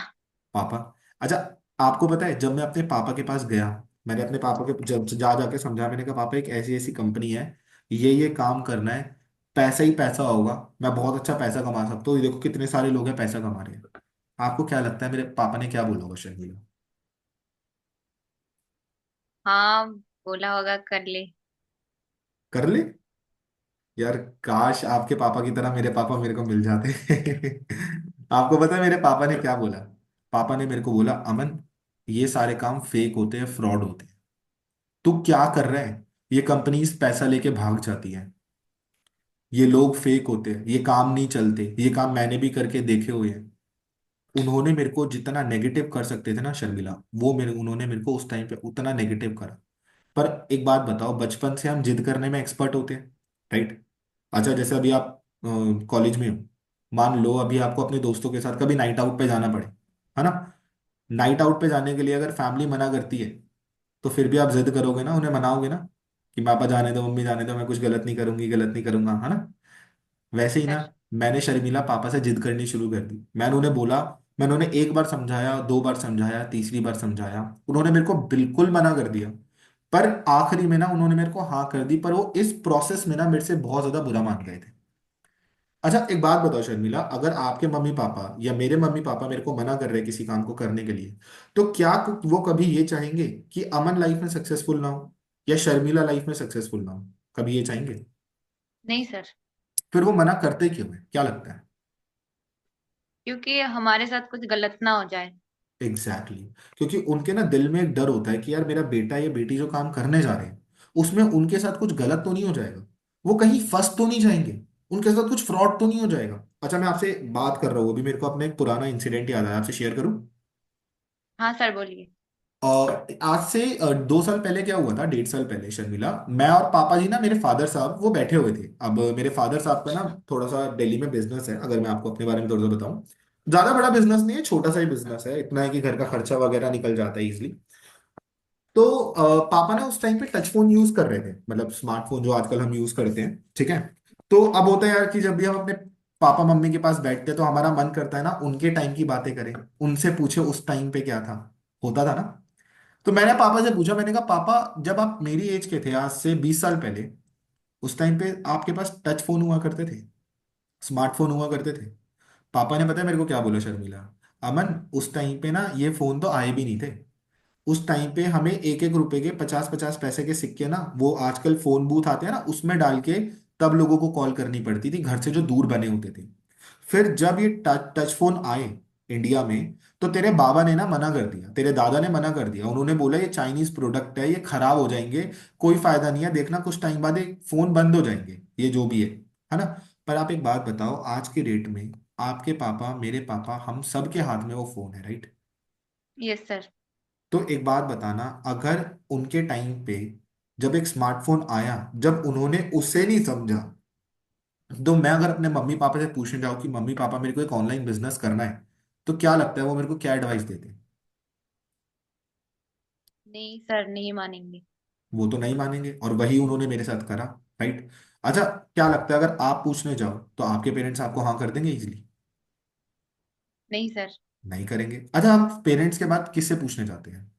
पापा। अच्छा, आपको पता है जब मैं अपने पापा के पास गया, मैंने अपने पापा के जब जा जाके समझा, मैंने कहा पापा एक ऐसी ऐसी कंपनी है, ये काम करना है, पैसा ही पैसा होगा, मैं बहुत अच्छा पैसा कमा सकता हूँ, ये देखो कितने सारे लोग हैं पैसा कमा रहे हैं। आपको क्या लगता है मेरे पापा ने क्या बोला होगा शर्मिला? हाँ, बोला होगा कर ले। कर ले। यार काश आपके पापा की तरह मेरे पापा मेरे को मिल जाते। आपको पता है मेरे पापा ने क्या बोला? पापा ने मेरे को बोला, अमन ये सारे काम फेक होते हैं, फ्रॉड होते हैं, तू क्या कर रहा है? ये कंपनीज पैसा लेके भाग जाती हैं, ये लोग फेक होते हैं, ये काम नहीं चलते, ये काम मैंने भी करके देखे हुए हैं। उन्होंने मेरे को जितना नेगेटिव कर सकते थे ना शर्मिला, वो मेरे उन्होंने मेरे को उस टाइम पे उतना नेगेटिव करा। पर एक बात बताओ, बचपन से हम जिद करने में एक्सपर्ट होते हैं, राइट? अच्छा जैसे अभी आप कॉलेज में हो, मान लो अभी आपको अपने दोस्तों के साथ कभी नाइट आउट पे जाना पड़े, है ना? नाइट आउट पे जाने के लिए अगर फैमिली मना करती है, तो फिर भी आप जिद करोगे ना, उन्हें मनाओगे ना कि पापा जाने दो, मम्मी जाने दो, मैं कुछ गलत नहीं करूंगी, गलत नहीं करूंगा, है ना? वैसे ही ना, सर। मैंने शर्मिला पापा से जिद करनी शुरू कर दी। मैंने उन्हें बोला, मैंने उन्हें एक बार समझाया, दो बार समझाया, तीसरी बार समझाया, उन्होंने मेरे को बिल्कुल मना कर दिया। पर आखिरी में ना उन्होंने मेरे को हाँ कर दी, पर वो इस प्रोसेस में ना मेरे से बहुत ज्यादा बुरा मान गए थे। अच्छा एक बात बताओ शर्मिला, अगर आपके मम्मी पापा या मेरे मम्मी पापा मेरे को मना कर रहे हैं किसी काम को करने के लिए, तो क्या वो कभी ये चाहेंगे कि अमन लाइफ में सक्सेसफुल ना हो या शर्मिला लाइफ में सक्सेसफुल ना हो? कभी ये चाहेंगे? नहीं सर। फिर वो मना करते क्यों है, क्या लगता है? क्योंकि हमारे साथ कुछ गलत ना हो जाए। Exactly exactly। क्योंकि उनके ना दिल में एक डर होता है कि यार मेरा बेटा या बेटी जो काम करने जा रहे हैं, उसमें उनके साथ कुछ गलत तो नहीं हो जाएगा, वो कहीं फंस तो नहीं जाएंगे, उनके साथ कुछ फ्रॉड तो नहीं हो जाएगा। अच्छा मैं आपसे बात कर रहा हूँ, अभी मेरे को अपना एक पुराना इंसिडेंट याद आया, आपसे शेयर करूँ? हाँ सर, बोलिए। और आज से 2 साल पहले क्या हुआ था, 1.5 साल पहले शर्मिला, मैं और पापा जी ना, मेरे फादर साहब वो बैठे हुए थे। अब मेरे फादर साहब का ना थोड़ा सा दिल्ली में बिजनेस है, अगर मैं आपको अपने बारे में थोड़ा सा बताऊं, ज्यादा बड़ा बिजनेस नहीं है, छोटा सा ही बिजनेस है, इतना है कि घर का खर्चा वगैरह निकल जाता है इजिली। तो पापा ना उस टाइम पे टच फोन यूज कर रहे थे, मतलब स्मार्टफोन जो आजकल हम यूज करते हैं, ठीक है? तो अब होता है यार कि जब भी हम अपने पापा मम्मी के पास बैठते हैं तो हमारा मन करता है ना उनके टाइम की बातें करें, उनसे पूछे उस टाइम पे क्या था, होता था ना। तो मैंने पापा से पूछा, मैंने कहा पापा जब आप मेरी एज के थे, आज से 20 साल पहले, उस टाइम पे आपके पास टच फोन हुआ करते थे, स्मार्टफोन हुआ करते थे? पापा ने पता है मेरे को क्या बोला शर्मिला? अमन उस टाइम पे ना ये फोन तो आए भी नहीं थे, उस टाइम पे हमें एक एक रुपए के 50-50 पैसे के सिक्के ना, वो आजकल फोन बूथ आते हैं ना, उसमें डाल के तब लोगों को कॉल करनी पड़ती थी घर से जो दूर बने होते थे। फिर जब ये टच टच फोन आए इंडिया में, तो तेरे बाबा ने ना मना कर दिया, तेरे दादा ने मना कर दिया, उन्होंने बोला ये चाइनीज प्रोडक्ट है, ये खराब हो जाएंगे, कोई फायदा नहीं है, देखना कुछ टाइम बाद ये फोन बंद हो जाएंगे, ये जो भी है ना? पर आप एक बात बताओ, आज के डेट में आपके पापा, मेरे पापा, हम सबके हाथ में वो फोन है, राइट? Yes sir. तो एक बात बताना, अगर उनके टाइम पे जब एक स्मार्टफोन आया, जब उन्होंने उसे नहीं समझा, तो मैं अगर अपने मम्मी पापा से पूछने जाऊँ कि मम्मी पापा मेरे को एक ऑनलाइन बिजनेस करना है, तो क्या लगता है वो मेरे को क्या एडवाइस देते? नहीं सर, नहीं मानेंगे। वो तो नहीं मानेंगे, और वही उन्होंने मेरे साथ करा, राइट? अच्छा क्या लगता है अगर आप पूछने जाओ तो आपके पेरेंट्स आपको हाँ कर देंगे इजीली? नहीं सर। नहीं करेंगे। अच्छा हम पेरेंट्स के बाद किससे पूछने जाते हैं?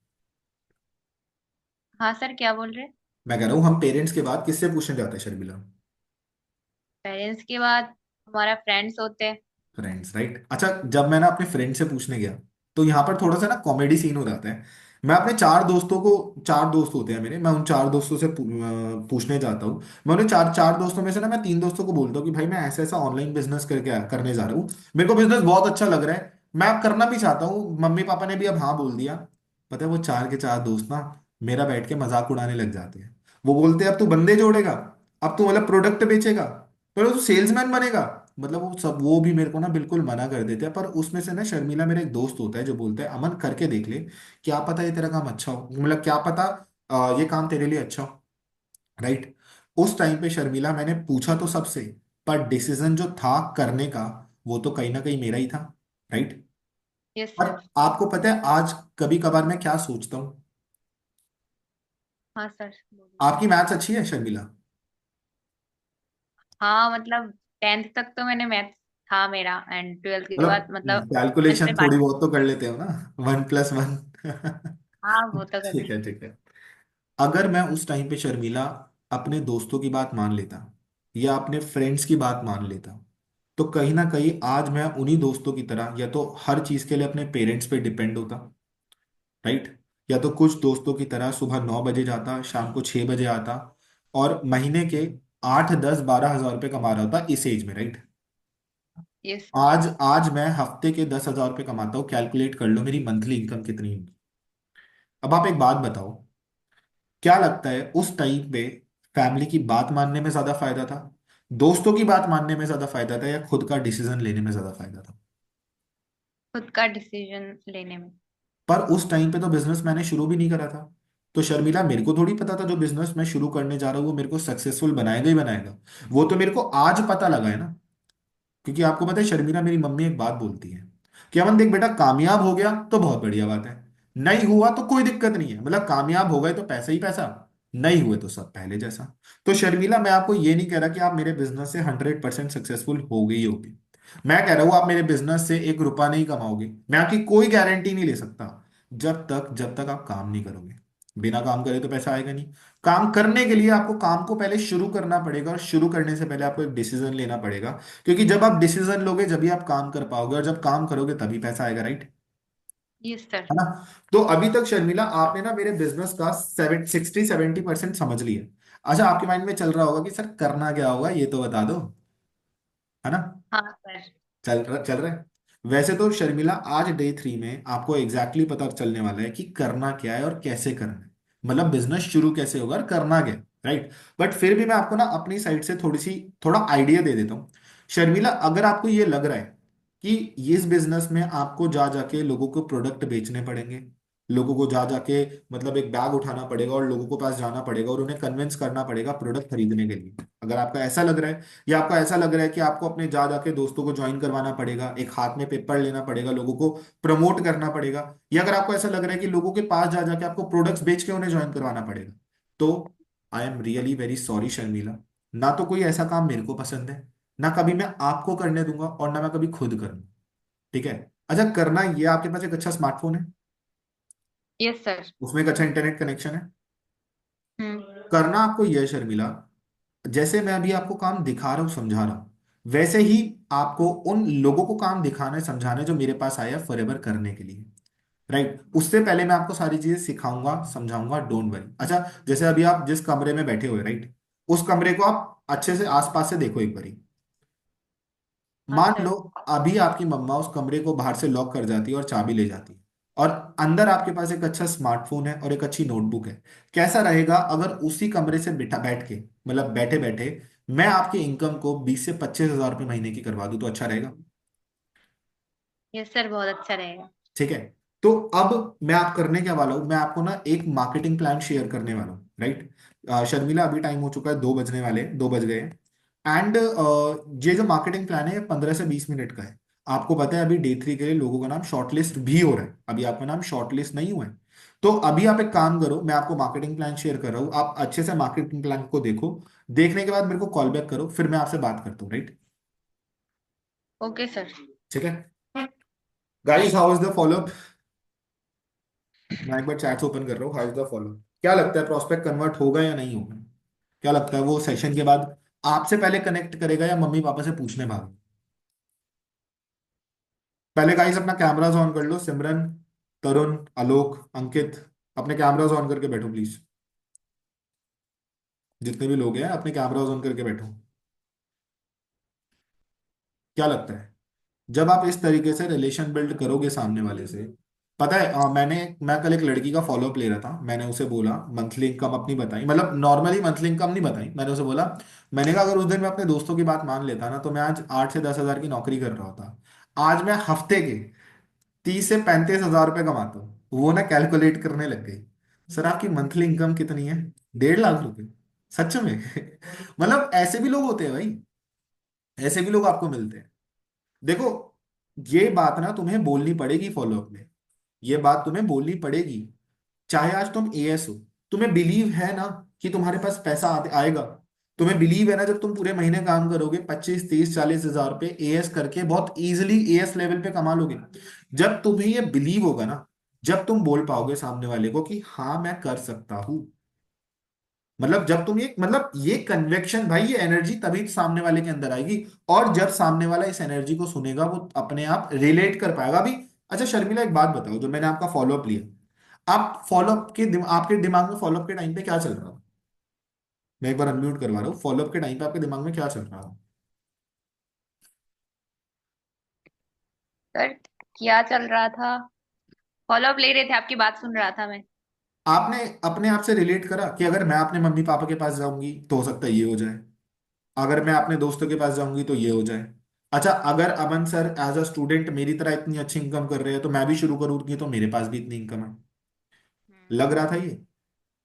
हाँ सर, क्या बोल रहे? मैं कह रहा हूँ हम पेरेंट्स के बाद किससे पूछने जाते हैं शर्मिला? पेरेंट्स के बाद हमारा फ्रेंड्स होते हैं। Friends, right? अच्छा जब मैं ना अपने फ्रेंड से पूछने गया, तो यहाँ पर थोड़ा सा ना कॉमेडी सीन हो जाता है। मैं अपने चार दोस्तों को, चार दोस्त होते हैं मेरे, मैं उन चार दोस्तों से पूछने जाता हूँ। मैं उन्हें चार चार दोस्तों में से ना मैं तीन दोस्तों को बोलता हूँ कि भाई मैं ऐसा ऐसा ऑनलाइन बिजनेस करके करने जा रहा हूँ, मेरे को बिजनेस बहुत अच्छा लग रहा है, मैं अब करना भी चाहता हूँ, मम्मी पापा ने भी अब हाँ बोल दिया। पता है वो चार के चार दोस्त ना मेरा बैठ के मजाक उड़ाने लग जाते हैं। वो बोलते हैं अब तू बंदे जोड़ेगा, अब तू मतलब प्रोडक्ट बेचेगा, पर तू सेल्समैन बनेगा। मतलब वो सब वो भी मेरे को ना बिल्कुल मना कर देते हैं। पर उसमें से ना शर्मिला मेरा एक दोस्त होता है जो बोलता है अमन करके देख ले, क्या पता ये तेरा काम अच्छा हो, मतलब क्या पता ये काम तेरे लिए अच्छा हो, राइट। उस टाइम पे शर्मिला मैंने पूछा तो सबसे, पर डिसीजन जो था करने का वो तो कहीं ना कहीं मेरा ही था, राइट। यस और सर। आपको पता है आज कभी कभार मैं क्या सोचता हूँ, हाँ सर बोलिए। आपकी मैथ्स अच्छी है शर्मिला? हाँ मतलब 10th तक तो मैंने मैथ था मेरा, एंड 12th के बाद मतलब मतलब कैलकुलेशन मैंने थोड़ी बाकी। बहुत तो कर लेते हो ना, 1+1। हाँ वो तो कर ठीक ली। है ठीक है। अगर मैं उस टाइम पे शर्मिला अपने दोस्तों की बात मान लेता या अपने फ्रेंड्स की बात मान लेता, तो कहीं ना कहीं आज मैं उन्हीं दोस्तों की तरह या तो हर चीज के लिए अपने पेरेंट्स पे डिपेंड होता, राइट, या तो कुछ दोस्तों की तरह सुबह 9 बजे जाता, शाम को 6 बजे आता, और महीने के 8, 10, 12 हज़ार रुपये कमा रहा होता इस एज में, राइट। Yes sir. आज आज मैं हफ्ते के 10 हज़ार रुपये कमाता हूँ, कैलकुलेट कर लो मेरी मंथली इनकम कितनी होगी। अब आप एक बात बताओ, क्या लगता है उस टाइम पे फैमिली की बात मानने में ज्यादा फायदा था, दोस्तों की बात मानने में ज्यादा फायदा था, या खुद का डिसीजन लेने में ज्यादा फायदा था? खुद का डिसीजन लेने में। पर उस टाइम पे तो बिजनेस मैंने शुरू भी नहीं करा था, तो शर्मिला मेरे को थोड़ी पता था जो बिजनेस मैं शुरू करने जा रहा हूँ वो मेरे को सक्सेसफुल बनाएगा ही बनाएगा। वो तो मेरे को आज पता लगा है ना। क्योंकि आपको पता है शर्मिला, मेरी मम्मी एक बात बोलती है कि अमन देख बेटा, कामयाब हो गया तो बहुत बढ़िया बात है, नहीं हुआ तो कोई दिक्कत नहीं है, मतलब कामयाब हो गए तो पैसा ही पैसा, नहीं हुए तो सब पहले जैसा। तो शर्मिला मैं आपको ये नहीं कह रहा कि आप मेरे बिजनेस से 100% सक्सेसफुल हो गई होगी, मैं कह रहा हूं आप मेरे बिजनेस से 1 रुपया नहीं कमाओगे, मैं आपकी कोई गारंटी नहीं ले सकता, जब तक आप काम नहीं करोगे। बिना काम करे तो पैसा आएगा नहीं। काम करने के लिए आपको काम को पहले शुरू करना पड़ेगा, और शुरू करने से पहले आपको एक डिसीजन लेना पड़ेगा, क्योंकि जब आप डिसीजन लोगे जब भी आप काम कर पाओगे, और जब काम करोगे तभी पैसा आएगा, राइट, यस सर। है ना। तो अभी तक शर्मिला आपने ना मेरे बिजनेस का 60-70% समझ लिया। अच्छा, आपके माइंड में चल रहा होगा कि सर करना क्या होगा ये तो बता दो, है ना। हाँ सर। चल रहा है। वैसे तो शर्मिला आज डे 3 में आपको एग्जैक्टली पता चलने वाला है कि करना क्या है और कैसे करना है, मतलब बिजनेस शुरू कैसे होगा और करना क्या, राइट। बट फिर भी मैं आपको ना अपनी साइड से थोड़ा आइडिया दे देता हूँ। शर्मिला, अगर आपको ये लग रहा है कि इस बिजनेस में आपको जा जाके लोगों को प्रोडक्ट बेचने पड़ेंगे, लोगों को जा जाके मतलब एक बैग उठाना पड़ेगा और लोगों को पास जाना पड़ेगा और उन्हें कन्विंस करना पड़ेगा प्रोडक्ट खरीदने के लिए, अगर आपका ऐसा लग रहा है, या आपको ऐसा लग रहा है कि आपको अपने जा जाके दोस्तों को ज्वाइन करवाना पड़ेगा, एक हाथ में पेपर लेना पड़ेगा, लोगों को प्रमोट करना पड़ेगा, या अगर आपको ऐसा लग रहा है कि लोगों के पास जा जाके आपको प्रोडक्ट्स बेच के उन्हें ज्वाइन करवाना पड़ेगा, तो I am really very sorry Sharmila, ना तो कोई ऐसा काम मेरे को पसंद है, ना कभी मैं आपको करने दूंगा, और ना मैं कभी खुद करूंगा, ठीक है। अच्छा, करना ये आपके पास एक अच्छा स्मार्टफोन है, यस सर। उसमें एक अच्छा इंटरनेट कनेक्शन है। हम्म। करना आपको यह है शर्मिला, जैसे मैं अभी आपको काम दिखा रहा हूं समझा रहा हूं, वैसे ही आपको उन लोगों को काम दिखाना है समझाना है जो मेरे पास आया फॉरएवर करने के लिए, राइट। उससे पहले मैं आपको सारी चीजें सिखाऊंगा समझाऊंगा, डोंट वरी। अच्छा, जैसे अभी आप जिस कमरे में बैठे हुए, राइट, उस कमरे को आप अच्छे से आसपास से देखो एक बारी। हाँ मान लो सर। अभी आपकी मम्मा उस कमरे को बाहर से लॉक कर जाती है और चाबी ले जाती है, और अंदर आपके पास एक अच्छा स्मार्टफोन है और एक अच्छी नोटबुक है, कैसा रहेगा अगर उसी कमरे से बिठा बैठ के, मतलब बैठे बैठे मैं आपकी इनकम को 20 से 25 हज़ार रुपये महीने की करवा दूं, तो अच्छा रहेगा? यस सर बहुत अच्छा रहेगा। ठीक है। तो अब मैं आप करने क्या वाला हूं, मैं आपको ना एक मार्केटिंग प्लान शेयर करने वाला हूँ, राइट। शर्मिला, अभी टाइम हो चुका है, 2 बजने वाले, 2 बज गए। एंड ये जो मार्केटिंग प्लान है ये 15 से 20 मिनट का है। आपको पता है अभी डे 3 के लिए लोगों का नाम शॉर्टलिस्ट भी हो रहा है, अभी आपका नाम शॉर्टलिस्ट नहीं हुआ है। तो अभी आप एक काम करो, मैं आपको मार्केटिंग प्लान शेयर कर रहा हूँ, आप अच्छे से मार्केटिंग प्लान को देखो, देखने के बाद मेरे को कॉल बैक करो, फिर मैं आपसे बात करता हूँ, राइट। Okay sir. ठीक है। Guys, how is the follow? मैं एक बार चैट्स ओपन कर रहा हूँ, हाउ इज द फॉलो? क्या लगता है प्रॉस्पेक्ट कन्वर्ट होगा या नहीं होगा? क्या लगता है वो सेशन के बाद आपसे पहले कनेक्ट करेगा या मम्मी पापा से पूछने भागेगा? पहले गाइस अपना कैमराज ऑन कर लो, सिमरन, तरुण, आलोक, अंकित, अपने कैमराज ऑन करके बैठो प्लीज। जितने भी लोग हैं अपने कैमराज ऑन करके बैठो। क्या लगता है जब आप इस तरीके से रिलेशन बिल्ड करोगे सामने वाले से? पता है मैं कल एक लड़की का फॉलोअप ले रहा था, मैंने उसे बोला मंथली इनकम अपनी बताई, मतलब नॉर्मली मंथली इनकम नहीं बताई, मैंने उसे बोला, मैंने कहा अगर उस दिन मैं अपने दोस्तों की बात मान लेता ना तो मैं आज 8 से 10 हज़ार की नौकरी कर रहा होता, आज मैं हफ्ते के 30 से 35 हज़ार रुपये कमाता हूँ। वो ना कैलकुलेट करने लग गई, सर आपकी मंथली इनकम कितनी है? 1.5 लाख रुपए? सच में? मतलब ऐसे भी लोग होते हैं भाई, ऐसे भी लोग आपको मिलते हैं। देखो, ये बात ना तुम्हें बोलनी पड़ेगी फॉलोअप में, ये बात तुम्हें बोलनी पड़ेगी। चाहे आज तुम एएस हो, तुम्हें बिलीव है ना कि तुम्हारे पास पैसा आएगा? तुम्हें बिलीव है ना जब तुम पूरे महीने काम करोगे 25, 30, 40 हजार पे एएस करके बहुत इजीली एएस लेवल पे कमा लोगे? जब तुम्हें ये बिलीव होगा ना, जब तुम बोल पाओगे सामने वाले को कि हाँ मैं कर सकता हूं, मतलब जब तुम ये, मतलब ये कन्वेक्शन भाई, ये एनर्जी तभी सामने वाले के अंदर आएगी। और जब सामने वाला इस एनर्जी को सुनेगा, वो अपने आप रिलेट कर पाएगा भी। अच्छा शर्मिला, एक बात बताओ, जो मैंने आपका फॉलोअप लिया, आप फॉलोअप के आपके दिमाग में फॉलोअप के टाइम पे क्या चल रहा था? मैं एक बार अनम्यूट करवा रहा हूँ, फॉलोअप के टाइम पे आपके दिमाग में क्या चल रहा था? सर क्या चल रहा था? फॉलोअप ले रहे थे, आपकी बात सुन रहा था मैं। आपने अपने आप से रिलेट करा कि अगर मैं अपने मम्मी पापा के पास जाऊंगी तो हो सकता है ये हो जाए, अगर मैं अपने दोस्तों के पास जाऊंगी तो ये हो जाए। अच्छा, अगर अमन सर एज अ स्टूडेंट मेरी तरह इतनी अच्छी इनकम कर रहे हैं तो मैं भी शुरू करूंगी तो मेरे पास भी इतनी इनकम है। लग रहा था ये।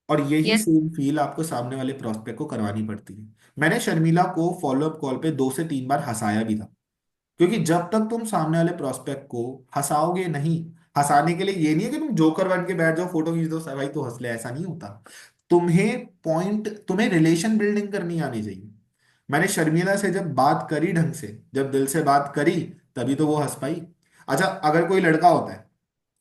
और यही यस। सेम फील आपको सामने वाले प्रोस्पेक्ट को करवानी पड़ती है। मैंने शर्मिला को फॉलोअप कॉल पे 2 से 3 बार हंसाया भी था, क्योंकि जब तक तुम सामने वाले प्रोस्पेक्ट को हंसाओगे नहीं, हंसाने के लिए ये नहीं है कि तुम जोकर बन के बैठ जाओ, फोटो खींच दो भाई तो हंस ले, ऐसा नहीं होता। तुम्हें रिलेशन बिल्डिंग करनी आनी चाहिए। मैंने शर्मिला से जब बात करी ढंग से, जब दिल से बात करी, तभी तो वो हंस पाई। अच्छा, अगर कोई लड़का होता है,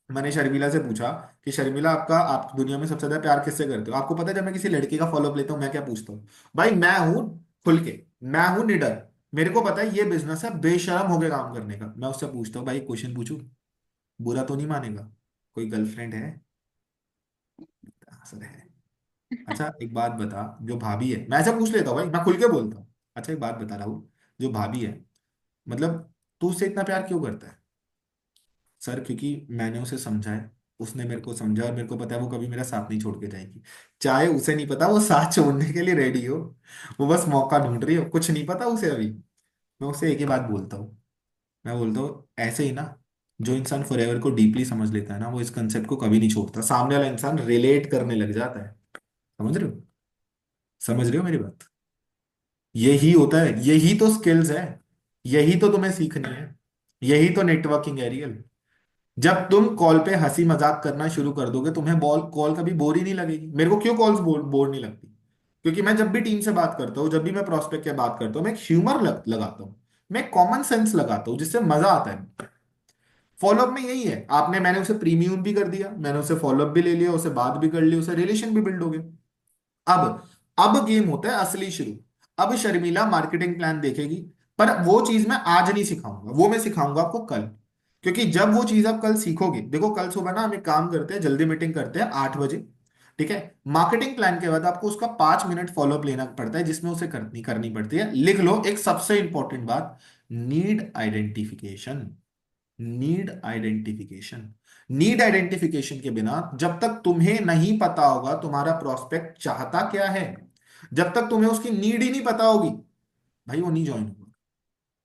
मैंने शर्मिला से पूछा कि शर्मिला आपका, आप दुनिया में सबसे ज्यादा प्यार किससे करते हो? आपको पता है जब मैं किसी लड़के का फॉलोअप लेता हूँ मैं क्या पूछता हूँ? भाई मैं हूं खुल के, मैं हूं निडर, मेरे को पता है ये बिजनेस है बेशरम होके काम करने का। मैं उससे पूछता हूँ भाई क्वेश्चन पूछूं, बुरा तो नहीं मानेगा? कोई गर्लफ्रेंड है? हाँ, सर है। अच्छा एक बात बता, जो भाभी है, मैं ऐसा पूछ लेता हूँ भाई, मैं खुल के बोलता हूँ। अच्छा एक बात बता रहा हूँ, जो भाभी है, मतलब तू उससे इतना प्यार क्यों करता है? सर क्योंकि मैंने उसे समझा है, उसने मेरे को समझा, और मेरे को पता है वो कभी मेरा साथ नहीं छोड़ के जाएगी। चाहे उसे नहीं पता वो साथ छोड़ने के लिए रेडी हो, वो बस मौका ढूंढ रही हो, कुछ नहीं पता उसे अभी। मैं उसे एक ही बात बोलता हूँ, मैं बोलता हूँ ऐसे ही ना, जो इंसान फॉरएवर को डीपली समझ लेता है ना, वो इस कंसेप्ट को कभी नहीं छोड़ता, सामने वाला इंसान रिलेट करने लग जाता है। समझ रहे हो? समझ रहे हो मेरी बात? यही होता है, यही तो स्किल्स है, यही तो तुम्हें सीखनी है, यही तो नेटवर्किंग है रियल। जब तुम कॉल पे हंसी मजाक करना शुरू कर दोगे, तुम्हें बॉल कॉल कभी बोर ही नहीं लगेगी। मेरे को क्यों कॉल्स बोर नहीं लगती? क्योंकि मैं जब भी टीम से बात करता हूँ, जब भी मैं प्रोस्पेक्ट के बात करता हूँ, मैं ह्यूमर लगाता हूँ, मैं कॉमन सेंस लगाता हूँ, जिससे मजा आता है। फॉलोअप में यही है, मैंने उसे प्रीमियम भी कर दिया, मैंने उसे फॉलोअप भी ले लिया, उसे बात भी कर ली, उसे रिलेशन भी बिल्ड हो गया। अब गेम होता है असली शुरू। अब शर्मिला मार्केटिंग प्लान देखेगी, पर वो चीज मैं आज नहीं सिखाऊंगा, वो मैं सिखाऊंगा आपको कल। क्योंकि जब वो चीज आप कल सीखोगे, देखो कल सुबह ना हम एक काम करते हैं, जल्दी मीटिंग करते हैं 8 बजे, ठीक है? मार्केटिंग प्लान के बाद आपको उसका 5 मिनट फॉलोअप लेना पड़ता है, जिसमें उसे करनी करनी पड़ती है, लिख लो एक सबसे इंपॉर्टेंट बात, need identification. Need identification. Need identification के बिना, जब तक तुम्हें नहीं पता होगा तुम्हारा प्रोस्पेक्ट चाहता क्या है, जब तक तुम्हें उसकी नीड ही नहीं पता होगी, भाई वो नहीं ज्वाइन होगा,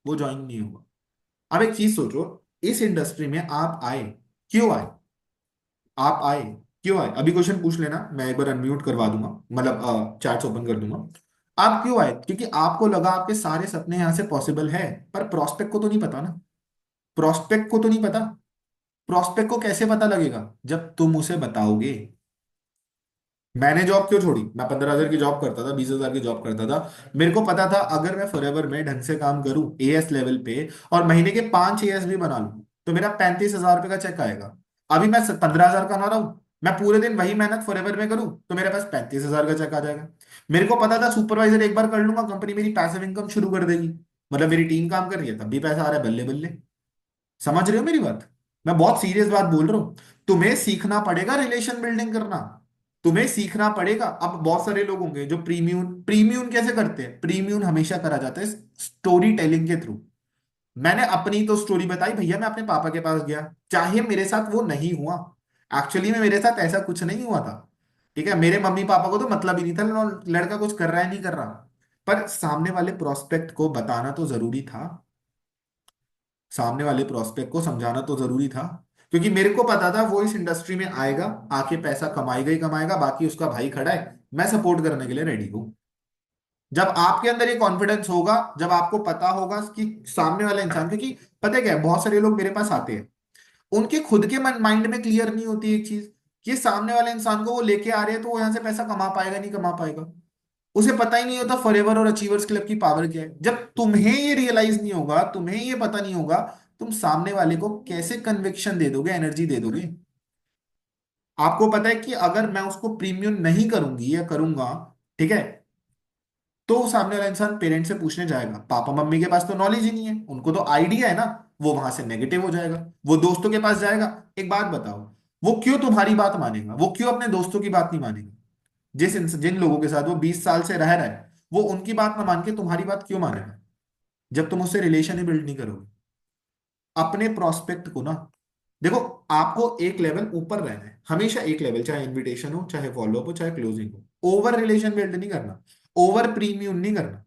वो ज्वाइन नहीं होगा। अब एक चीज सोचो, इस इंडस्ट्री में आप आए, क्यों आए? आप आए क्यों आए? अभी क्वेश्चन पूछ लेना, मैं एक बार अनम्यूट करवा दूंगा, मतलब चैट्स ओपन कर दूंगा। आप क्यों आए? क्योंकि आपको लगा आपके सारे सपने यहां से पॉसिबल है, पर प्रोस्पेक्ट को तो नहीं पता ना, प्रोस्पेक्ट को तो नहीं पता। प्रोस्पेक्ट को कैसे पता लगेगा? जब तुम उसे बताओगे। मैंने जॉब क्यों छोड़ी? मैं 15 हजार की जॉब करता था, 20 हजार की जॉब करता था। मेरे को पता था अगर मैं फॉरएवर में ढंग से काम करूं एएस लेवल पे, और महीने के 5 एएस भी बना लूं, तो मेरा 35 हजार रुपये का चेक आएगा। अभी मैं 15 हजार कमा रहा हूं, मैं पूरे दिन वही मेहनत फॉरएवर में करूं तो मेरे पास 35 हजार का चेक आ जाएगा। मेरे को पता था सुपरवाइजर एक बार कर लूंगा, कंपनी मेरी पैसिव इनकम शुरू कर देगी, मतलब मेरी टीम काम कर रही है तब भी पैसा आ रहा है, बल्ले बल्ले। समझ रहे हो मेरी बात? मैं बहुत सीरियस बात बोल रहा हूं। तुम्हें सीखना पड़ेगा रिलेशन बिल्डिंग करना, तुम्हें सीखना पड़ेगा। अब बहुत सारे लोग होंगे जो प्रीमियम प्रीमियम कैसे करते हैं? प्रीमियम हमेशा करा जाता है स्टोरी टेलिंग के थ्रू। मैंने अपनी तो स्टोरी बताई भैया, मैं अपने पापा के पास गया, चाहे मेरे साथ वो नहीं हुआ, एक्चुअली में मेरे साथ ऐसा कुछ नहीं हुआ था, ठीक है? मेरे मम्मी पापा को तो मतलब ही नहीं था लड़का कुछ कर रहा है नहीं कर रहा, पर सामने वाले प्रोस्पेक्ट को बताना तो जरूरी था, सामने वाले प्रोस्पेक्ट को समझाना तो जरूरी था। क्योंकि मेरे को पता था वो इस इंडस्ट्री में आएगा, आके पैसा कमाएगा ही कमाएगा, बाकी उसका भाई खड़ा है, मैं सपोर्ट करने के लिए रेडी हूं। जब आपके अंदर ये कॉन्फिडेंस होगा, जब आपको पता होगा कि सामने वाला इंसान, क्योंकि पता है क्या है, बहुत सारे लोग मेरे पास आते हैं, उनके खुद के माइंड में क्लियर नहीं होती एक चीज, कि सामने वाले इंसान को वो लेके आ रहे हैं तो वो यहां से पैसा कमा पाएगा नहीं कमा पाएगा। उसे पता ही नहीं होता फॉरएवर और अचीवर्स क्लब की पावर क्या है। जब तुम्हें ये रियलाइज नहीं होगा, तुम्हें ये पता नहीं होगा, तुम सामने वाले को कैसे कन्विक्शन दे दोगे, एनर्जी दे दोगे। आपको पता है कि अगर मैं उसको प्रीमियम नहीं करूंगी या करूंगा, ठीक है, तो सामने वाला इंसान पेरेंट्स से पूछने जाएगा, पापा मम्मी के पास तो नॉलेज ही नहीं है, उनको तो आइडिया है ना, वो वहां से नेगेटिव हो जाएगा। वो दोस्तों के पास जाएगा, एक बात बताओ, वो क्यों तुम्हारी बात मानेगा, वो क्यों अपने दोस्तों की बात नहीं मानेगा? जिन लोगों के साथ वो 20 साल से रह रहा है, वो उनकी बात ना मान के तुम्हारी बात क्यों मानेगा, जब तुम उससे रिलेशन ही बिल्ड नहीं करोगे। अपने प्रोस्पेक्ट को ना, देखो, आपको एक लेवल ऊपर रहना है, हमेशा एक लेवल, चाहे इनविटेशन हो, चाहे फॉलोअप हो, चाहे क्लोजिंग हो। ओवर रिलेशन बिल्ड नहीं करना, ओवर प्रीमियम नहीं करना।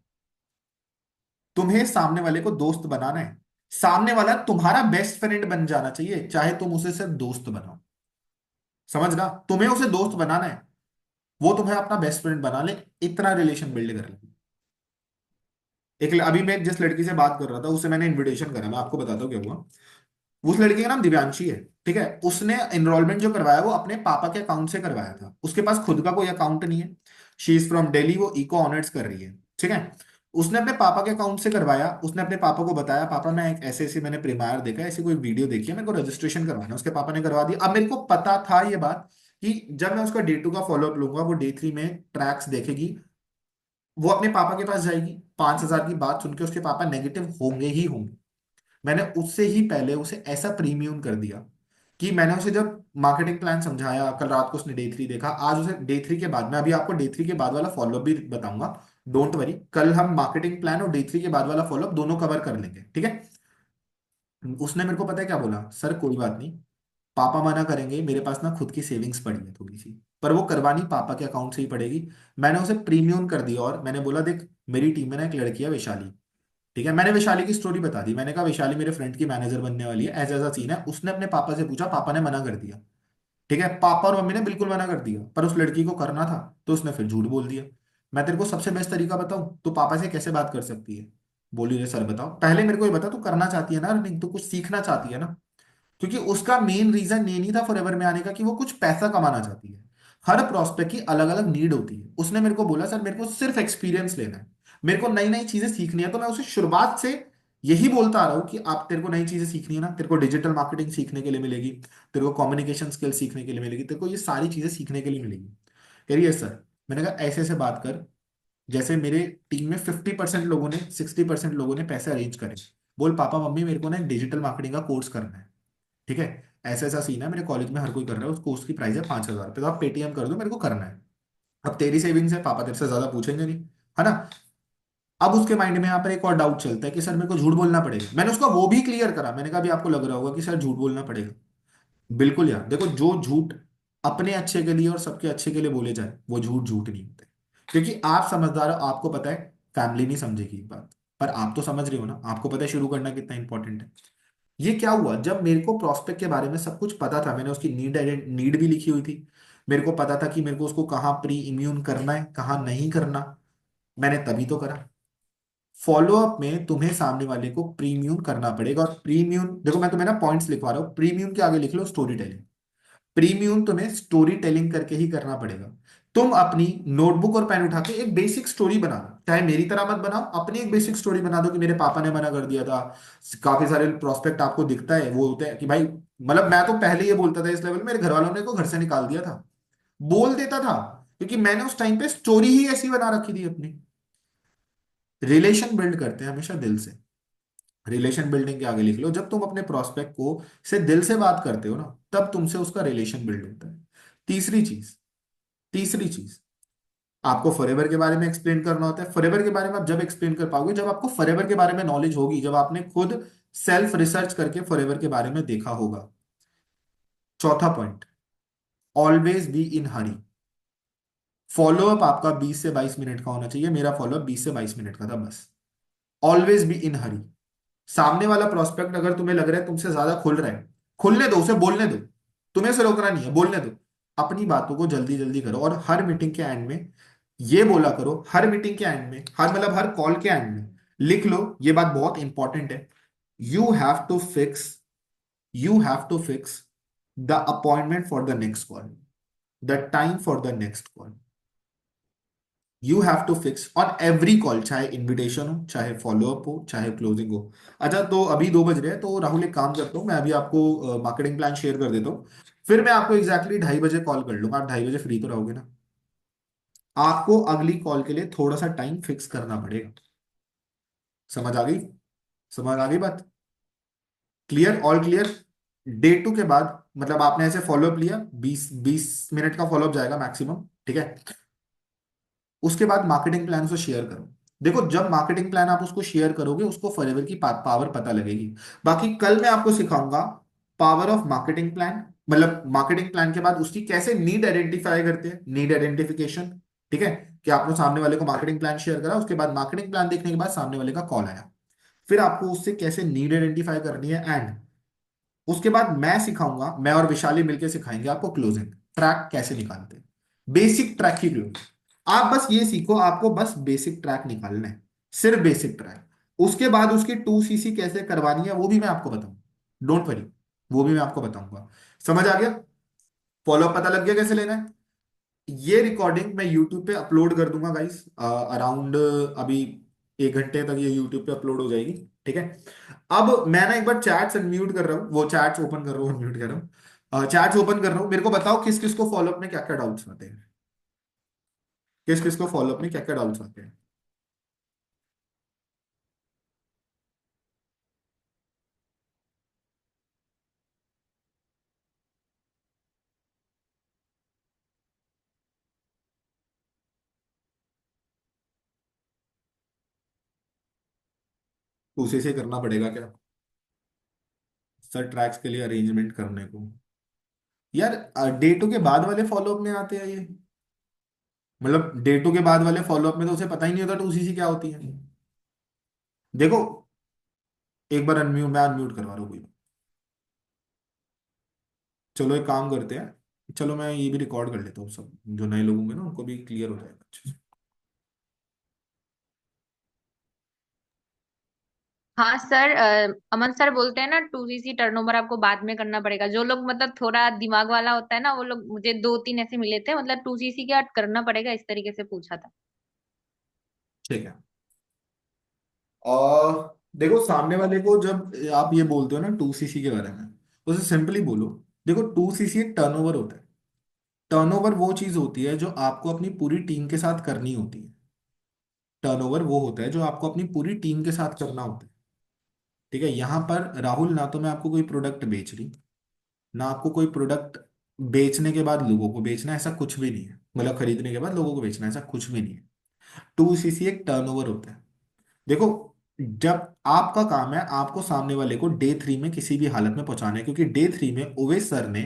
तुम्हें सामने वाले को दोस्त बनाना है, सामने वाला तुम्हारा बेस्ट फ्रेंड बन जाना चाहिए, चाहे तुम उसे सिर्फ दोस्त बनाओ। समझना, तुम्हें उसे दोस्त बनाना है, वो तुम्हें अपना बेस्ट फ्रेंड बना ले, इतना रिलेशन बिल्ड कर ले। अभी मैं जिस लड़की से बात कर रहा था, उसे मैंने इनविटेशन करा, मैं आपको बताता हूँ क्या हुआ। उस लड़की का नाम दिव्यांशी है, ठीक है। उसने एनरोलमेंट जो करवाया वो अपने पापा के अकाउंट से करवाया था, उसके पास खुद का कोई अकाउंट नहीं है। शी इज फ्रॉम दिल्ली, वो इको ऑनर्स कर रही है, ठीक है। उसने अपने पापा के अकाउंट से करवाया, उसने अपने पापा को बताया, पापा मैं एक ऐसे ऐसे मैंने प्रीमायर देखा है, ऐसी कोई वीडियो देखी है, मेरे को रजिस्ट्रेशन करवाना है। उसके पापा ने करवा दिया। अब मेरे को पता था ये बात, कि जब मैं उसका डे 2 का फॉलोअप लूंगा, वो डे 3 में ट्रैक्स देखेगी, वो अपने पापा के पास जाएगी, 5,000 की बात सुन के उसके पापा नेगेटिव होंगे ही होंगे। मैंने उससे ही पहले उसे ऐसा प्रीमियम कर दिया, कि मैंने उसे जब मार्केटिंग प्लान समझाया, कल रात को उसने डे 3 देखा, आज उसे डे 3 के बाद, मैं अभी आपको डे 3 के बाद वाला फॉलोअप भी बताऊंगा। डोंट वरी, कल हम मार्केटिंग प्लान और डे 3 के बाद वाला फॉलोअप दोनों कवर कर लेंगे, ठीक है। उसने मेरे को पता है क्या बोला, सर कोई बात नहीं, पापा मना करेंगे, मेरे पास ना खुद की सेविंग्स पड़ी है थोड़ी सी, पर वो करवानी पापा के अकाउंट से ही पड़ेगी। मैंने उसे प्रीमियम कर दिया, और मैंने बोला देख, मेरी टीम में ना एक लड़की है वैशाली, ठीक है। मैंने वैशाली की स्टोरी बता दी, मैंने कहा वैशाली मेरे फ्रेंड की मैनेजर बनने वाली है, ऐसा ऐसा सीन है। उसने अपने पापा से पूछा, पापा ने मना कर दिया, ठीक है, पापा और मम्मी ने बिल्कुल मना कर दिया, पर उस लड़की को करना था, तो उसने फिर झूठ बोल दिया। मैं तेरे को सबसे बेस्ट तरीका बताऊं, तो पापा से कैसे बात कर सकती है? बोली रे सर बताओ, पहले मेरे को ये बता, तू करना चाहती है ना अर्निंग, तो कुछ सीखना चाहती है ना? क्योंकि उसका मेन रीजन ये नहीं था फॉरएवर में आने का, कि वो कुछ पैसा कमाना चाहती है। हर प्रोस्पेक्ट की अलग अलग नीड होती है। उसने मेरे को बोला, सर मेरे को सिर्फ एक्सपीरियंस लेना है, मेरे को नई नई चीजें सीखनी है। तो मैं उसे शुरुआत से यही बोलता आ रहा हूँ कि आप, तेरे को नई चीजें सीखनी है ना, तेरे को डिजिटल मार्केटिंग सीखने के लिए मिलेगी, तेरे को कम्युनिकेशन स्किल सीखने के लिए मिलेगी, तेरे को ये सारी चीजें सीखने के लिए मिलेगी। कह रही है सर। मैंने कहा ऐसे ऐसे बात कर, जैसे मेरे टीम में 50% लोगों ने, 60% लोगों ने पैसे अरेंज करे। बोल पापा मम्मी मेरे को ना एक डिजिटल मार्केटिंग का कोर्स करना है, ठीक है। ऐसा ऐसा सीन है, मेरे कॉलेज में हर कोई कर रहा है, उस कोर्स की प्राइस है 5,000 रुपये, तो आप पेटीएम कर दो, मेरे को करना है। अब तेरी सेविंग्स है, पापा तेरे से ज्यादा पूछेंगे नहीं, है ना। अब उसके माइंड में यहाँ पर एक और डाउट चलता है, कि सर मेरे को झूठ बोलना पड़ेगा। मैंने उसका वो भी क्लियर करा, मैंने कहा भी आपको लग रहा होगा कि सर झूठ बोलना पड़ेगा। बिल्कुल यार, देखो, जो झूठ अपने अच्छे के लिए और सबके अच्छे के लिए बोले जाए, वो झूठ झूठ नहीं होते। क्योंकि आप समझदार हो, आपको पता है फैमिली नहीं समझेगी ये बात, पर आप तो समझ रहे हो ना, आपको पता है शुरू करना कितना इंपॉर्टेंट है। ये क्या हुआ, जब मेरे को प्रोस्पेक्ट के बारे में सब कुछ पता था, मैंने उसकी नीड भी लिखी हुई थी, मेरे को पता था कि मेरे को उसको कहाँ प्री इम्यून करना है, कहाँ नहीं करना, मैंने तभी तो करा। फॉलोअप में तुम्हें सामने वाले को प्रीम्यून करना पड़ेगा, और प्रीम्यून देखो, मैं तुम्हें ना पॉइंट्स लिखवा रहा हूँ, प्रीम्यून के आगे लिख लो स्टोरी टेलिंग। प्रीमियम तुम्हें स्टोरी टेलिंग करके ही करना पड़ेगा। तुम अपनी नोटबुक और पेन उठा के एक बेसिक स्टोरी बना लो, चाहे मेरी तरह मत बनाओ, अपनी एक बेसिक स्टोरी बना दो, कि मेरे पापा ने मना कर दिया था। काफी सारे प्रोस्पेक्ट आपको दिखता है, वो होते हैं कि भाई, मतलब मैं तो पहले ये बोलता था, इस लेवल मेरे घर वालों ने को घर से निकाल दिया था, बोल देता था, क्योंकि मैंने उस टाइम पे स्टोरी ही ऐसी बना रखी थी अपनी। रिलेशन बिल्ड करते हैं हमेशा दिल से। रिलेशन बिल्डिंग के आगे लिख लो, जब तुम अपने प्रोस्पेक्ट को से दिल से बात करते हो ना, तब तुमसे उसका रिलेशन बिल्ड होता है। तीसरी चीज, तीसरी चीज, आपको फॉरएवर के बारे में एक्सप्लेन करना होता है। फॉरएवर के बारे में आप जब एक्सप्लेन कर पाओगे, जब आपको फॉरएवर के बारे में नॉलेज होगी, जब आपने खुद सेल्फ रिसर्च करके फॉरएवर के बारे में देखा होगा। चौथा point, always be in Hari. Follow up आपका 20 से 22 मिनट का होना चाहिए, मेरा फॉलोअप 20 से 22 मिनट का था बस। ऑलवेज बी इन हरी। सामने वाला प्रोस्पेक्ट अगर तुम्हें लग रहा है तुमसे ज्यादा खुल रहा है, खुलने दो, उसे बोलने दो, तुम्हें से रोकना नहीं है, बोलने दो। अपनी बातों को जल्दी जल्दी करो, और हर मीटिंग के एंड में ये बोला करो, हर मीटिंग के एंड में, हर मतलब हर कॉल के एंड में लिख लो, ये बात बहुत इंपॉर्टेंट है, you have to fix, you have to fix the appointment for the next call, the time for the next call. You have to fix on every call, चाहे इनविटेशन हो, चाहे फॉलोअप हो, चाहे क्लोजिंग हो। अच्छा, तो अभी 2 बज रहे हैं, तो राहुल एक काम करता हूँ, मैं अभी आपको मार्केटिंग प्लान शेयर कर देता हूँ, फिर मैं आपको एग्जैक्टली 2:30 बजे कॉल कर लूंगा। आप 2:30 बजे फ्री तो रहोगे ना? आपको अगली कॉल के लिए थोड़ा सा टाइम फिक्स करना पड़ेगा। समझ आ गई? समझ आ गई बात? क्लियर? All clear? डे 2 के बाद, मतलब आपने ऐसे फॉलोअप लिया, 20-20 मिनट का फॉलोअप जाएगा मैक्सिमम, ठीक है? उसके बाद मार्केटिंग प्लान उसे शेयर करो। देखो, जब मार्केटिंग प्लान आप उसको शेयर करोगे, उसको फॉरएवर की पावर पता लगेगी। बाकी कल मैं आपको सिखाऊंगा पावर ऑफ मार्केटिंग प्लान, मतलब मार्केटिंग प्लान के बाद उसकी कैसे नीड आइडेंटिफाई करते हैं, नीड आइडेंटिफिकेशन। ठीक है? कि आपने सामने वाले को मार्केटिंग प्लान शेयर करा, उसके बाद मार्केटिंग प्लान देखने के बाद सामने वाले का कॉल आया, फिर आपको उससे कैसे नीड आइडेंटिफाई करनी है, एंड उसके बाद मैं सिखाऊंगा, मैं और विशाली मिलकर सिखाएंगे आपको क्लोजिंग ट्रैक कैसे निकालते हैं, बेसिक ट्रैक की क्लोजिंग। आप बस ये सीखो, आपको बस बेसिक ट्रैक निकालना है, सिर्फ बेसिक ट्रैक। उसके बाद उसकी 2cc कैसे करवानी है वो भी मैं आपको बताऊंगा, डोंट वरी, वो भी मैं आपको बताऊंगा। समझ आ गया? फॉलोअप पता लग गया कैसे लेना है? ये रिकॉर्डिंग मैं यूट्यूब पे अपलोड कर दूंगा गाइस, अराउंड अभी 1 घंटे तक ये यूट्यूब पे अपलोड हो जाएगी। ठीक है? अब मैं ना एक बार चैट्स अनम्यूट कर रहा हूँ, वो चैट्स ओपन कर रहा हूँ, अनम्यूट कर रहा हूँ, चैट्स ओपन कर रहा हूँ। मेरे को बताओ किस किस को फॉलोअप में क्या क्या डाउट्स आते हैं, किस किस को फॉलोअप में क्या क्या डाउट्स आते हैं। तो उसी से करना पड़ेगा क्या? सर ट्रैक्स के लिए अरेंजमेंट करने को, यार डे 2 के बाद वाले फॉलोअप में आते हैं ये, मतलब डे 2 के बाद वाले फॉलोअप में तो उसे पता ही नहीं होता 2cc क्या होती है। देखो, एक बार अनम्यूट, मैं अनम्यूट करवा रहा हूँ कोई। चलो एक काम करते हैं, चलो मैं ये भी रिकॉर्ड कर लेता हूँ, सब जो नए लोग होंगे ना उनको भी क्लियर हो जाएगा अच्छे से। हाँ सर, अमन सर बोलते हैं ना 2cc टर्नओवर आपको बाद में करना पड़ेगा। जो लोग मतलब थोड़ा दिमाग वाला होता है ना, वो लोग मुझे 2-3 ऐसे मिले थे, मतलब 2cc क्या करना पड़ेगा इस तरीके से पूछा था। ठीक है। और देखो, सामने वाले को जब आप ये बोलते हो ना 2cc के बारे में, उसे सिंपली बोलो, देखो 2cc एक टर्नओवर होता है। टर्नओवर वो चीज होती है जो आपको अपनी पूरी टीम के साथ करनी होती है। टर्नओवर वो होता है जो आपको अपनी पूरी टीम के साथ करना होता है। ठीक है? यहाँ पर राहुल, ना तो मैं आपको कोई प्रोडक्ट बेच रही, ना आपको कोई प्रोडक्ट बेचने के बाद लोगों को बेचना, ऐसा कुछ भी नहीं है, मतलब खरीदने के बाद लोगों को बेचना, ऐसा कुछ भी नहीं है। 2cc एक टर्नओवर होता है। देखो, जब आपका काम है आपको सामने वाले को डे 3 में किसी भी हालत में पहुंचाना है, क्योंकि डे 3 में ओवेस सर ने,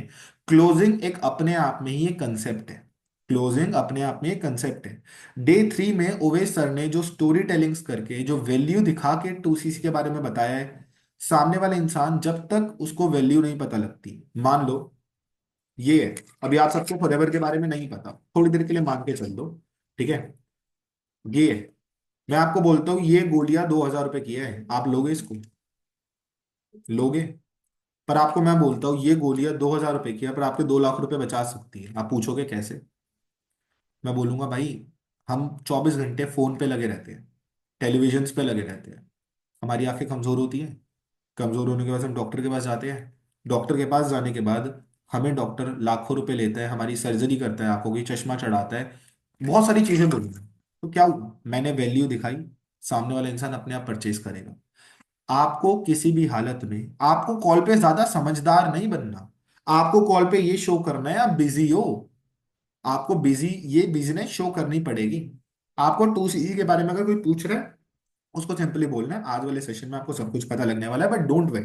क्लोजिंग एक अपने आप में ही एक कंसेप्ट है, क्लोजिंग अपने आप में एक कंसेप्ट है। डे 3 में ओवेस सर ने जो स्टोरी टेलिंग्स करके, जो वैल्यू दिखा के 2cc के बारे में बताया है, सामने वाले इंसान जब तक उसको वैल्यू नहीं पता लगती, मान लो ये है, अभी आप सबको फॉरएवर के बारे में नहीं पता, थोड़ी देर के लिए मान के चल दो, ठीक है? ये है, मैं आपको बोलता हूँ ये गोलियां 2,000 रुपए की है, आप लोगे इसको? लोगे? पर आपको मैं बोलता हूँ ये गोलियां 2,000 रुपए की है, पर आपके 2 लाख रुपए बचा सकती है। आप पूछोगे कैसे? मैं बोलूंगा भाई, हम 24 घंटे फोन पे लगे रहते हैं, टेलीविजन पे लगे रहते हैं, हमारी आंखें कमजोर होती हैं, कमजोर होने के बाद हम डॉक्टर के पास जाते हैं, डॉक्टर के पास जाने के बाद हमें डॉक्टर लाखों रुपए लेता है, हमारी सर्जरी करता है, आंखों की चश्मा चढ़ाता है, बहुत सारी चीजें बोली। तो क्या हुआ? मैंने वैल्यू दिखाई, सामने वाला इंसान अपने आप परचेज करेगा। आपको किसी भी हालत में, आपको कॉल पे ज्यादा समझदार नहीं बनना, आपको कॉल पे ये शो करना है आप बिजी हो, आपको बिजी, ये बिजनेस शो करनी पड़ेगी। आपको 2cc के बारे में अगर कोई पूछ रहा है, उसको सिंपली बोलना है आज वाले सेशन में आपको सब कुछ पता लगने वाला है, बट डोंट वरी,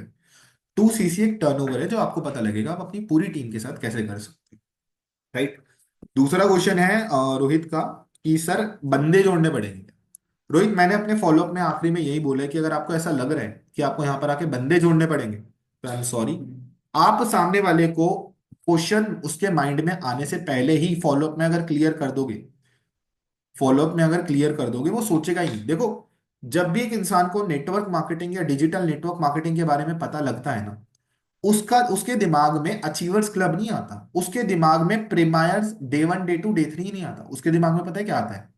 2cc एक टर्नओवर है जो आपको पता लगेगा आप अपनी पूरी टीम के साथ कैसे कर सकते हैं। राइट? दूसरा क्वेश्चन है रोहित का, कि सर बंदे जोड़ने पड़ेंगे। रोहित, मैंने अपने फॉलोअप में आखिरी में यही बोला है कि अगर आपको ऐसा लग रहा है कि आपको यहाँ पर आके बंदे जोड़ने पड़ेंगे, तो आई एम सॉरी, आप सामने वाले को क्वेश्चन उसके माइंड में आने से पहले ही फॉलोअप में अगर क्लियर कर दोगे, फॉलोअप में अगर क्लियर कर दोगे, वो सोचेगा ही नहीं। देखो, जब भी एक इंसान को नेटवर्क मार्केटिंग या डिजिटल नेटवर्क मार्केटिंग के बारे में पता लगता है ना, उसका उसके दिमाग में अचीवर्स क्लब नहीं आता, उसके दिमाग में प्रीमायर्स डे 1 डे 2 डे 3 नहीं आता। उसके दिमाग में पता है क्या आता है?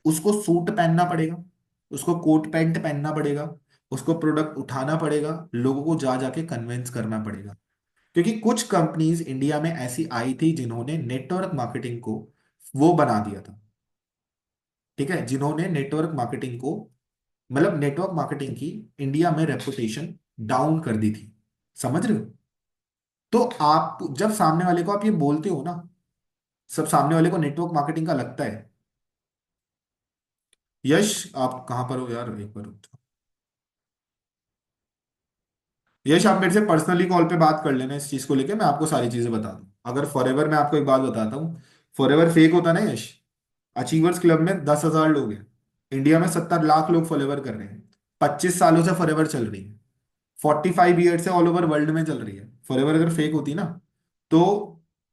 उसको सूट पहनना पड़ेगा, उसको कोट पैंट पहनना पड़ेगा, उसको प्रोडक्ट उठाना पड़ेगा, लोगों को जा जाके कन्विंस करना पड़ेगा। क्योंकि कुछ कंपनीज इंडिया में ऐसी आई थी जिन्होंने नेटवर्क मार्केटिंग को वो बना दिया था, ठीक है, जिन्होंने नेटवर्क मार्केटिंग को, मतलब नेटवर्क मार्केटिंग की इंडिया में रेपुटेशन डाउन कर दी थी। समझ रहे हो? तो आप जब सामने वाले को आप ये बोलते हो ना, सब सामने वाले को नेटवर्क मार्केटिंग का लगता है। यश, आप कहाँ पर हो यार, एक बार रुक जाओ। यश, आप मेरे से पर्सनली कॉल पे बात कर लेना इस चीज को लेके, मैं आपको सारी चीजें बता दूं। अगर फॉरएवर, मैं आपको एक बात बताता हूँ, फॉरएवर फेक होता ना यश, अचीवर्स क्लब में 10,000 लोग हैं, इंडिया में 70 लाख लोग फॉलोवर कर रहे हैं, 25 सालों से फॉरएवर चल रही है, 45 ईयर से ऑल ओवर वर्ल्ड में चल रही है। फॉरएवर अगर फेक होती ना, तो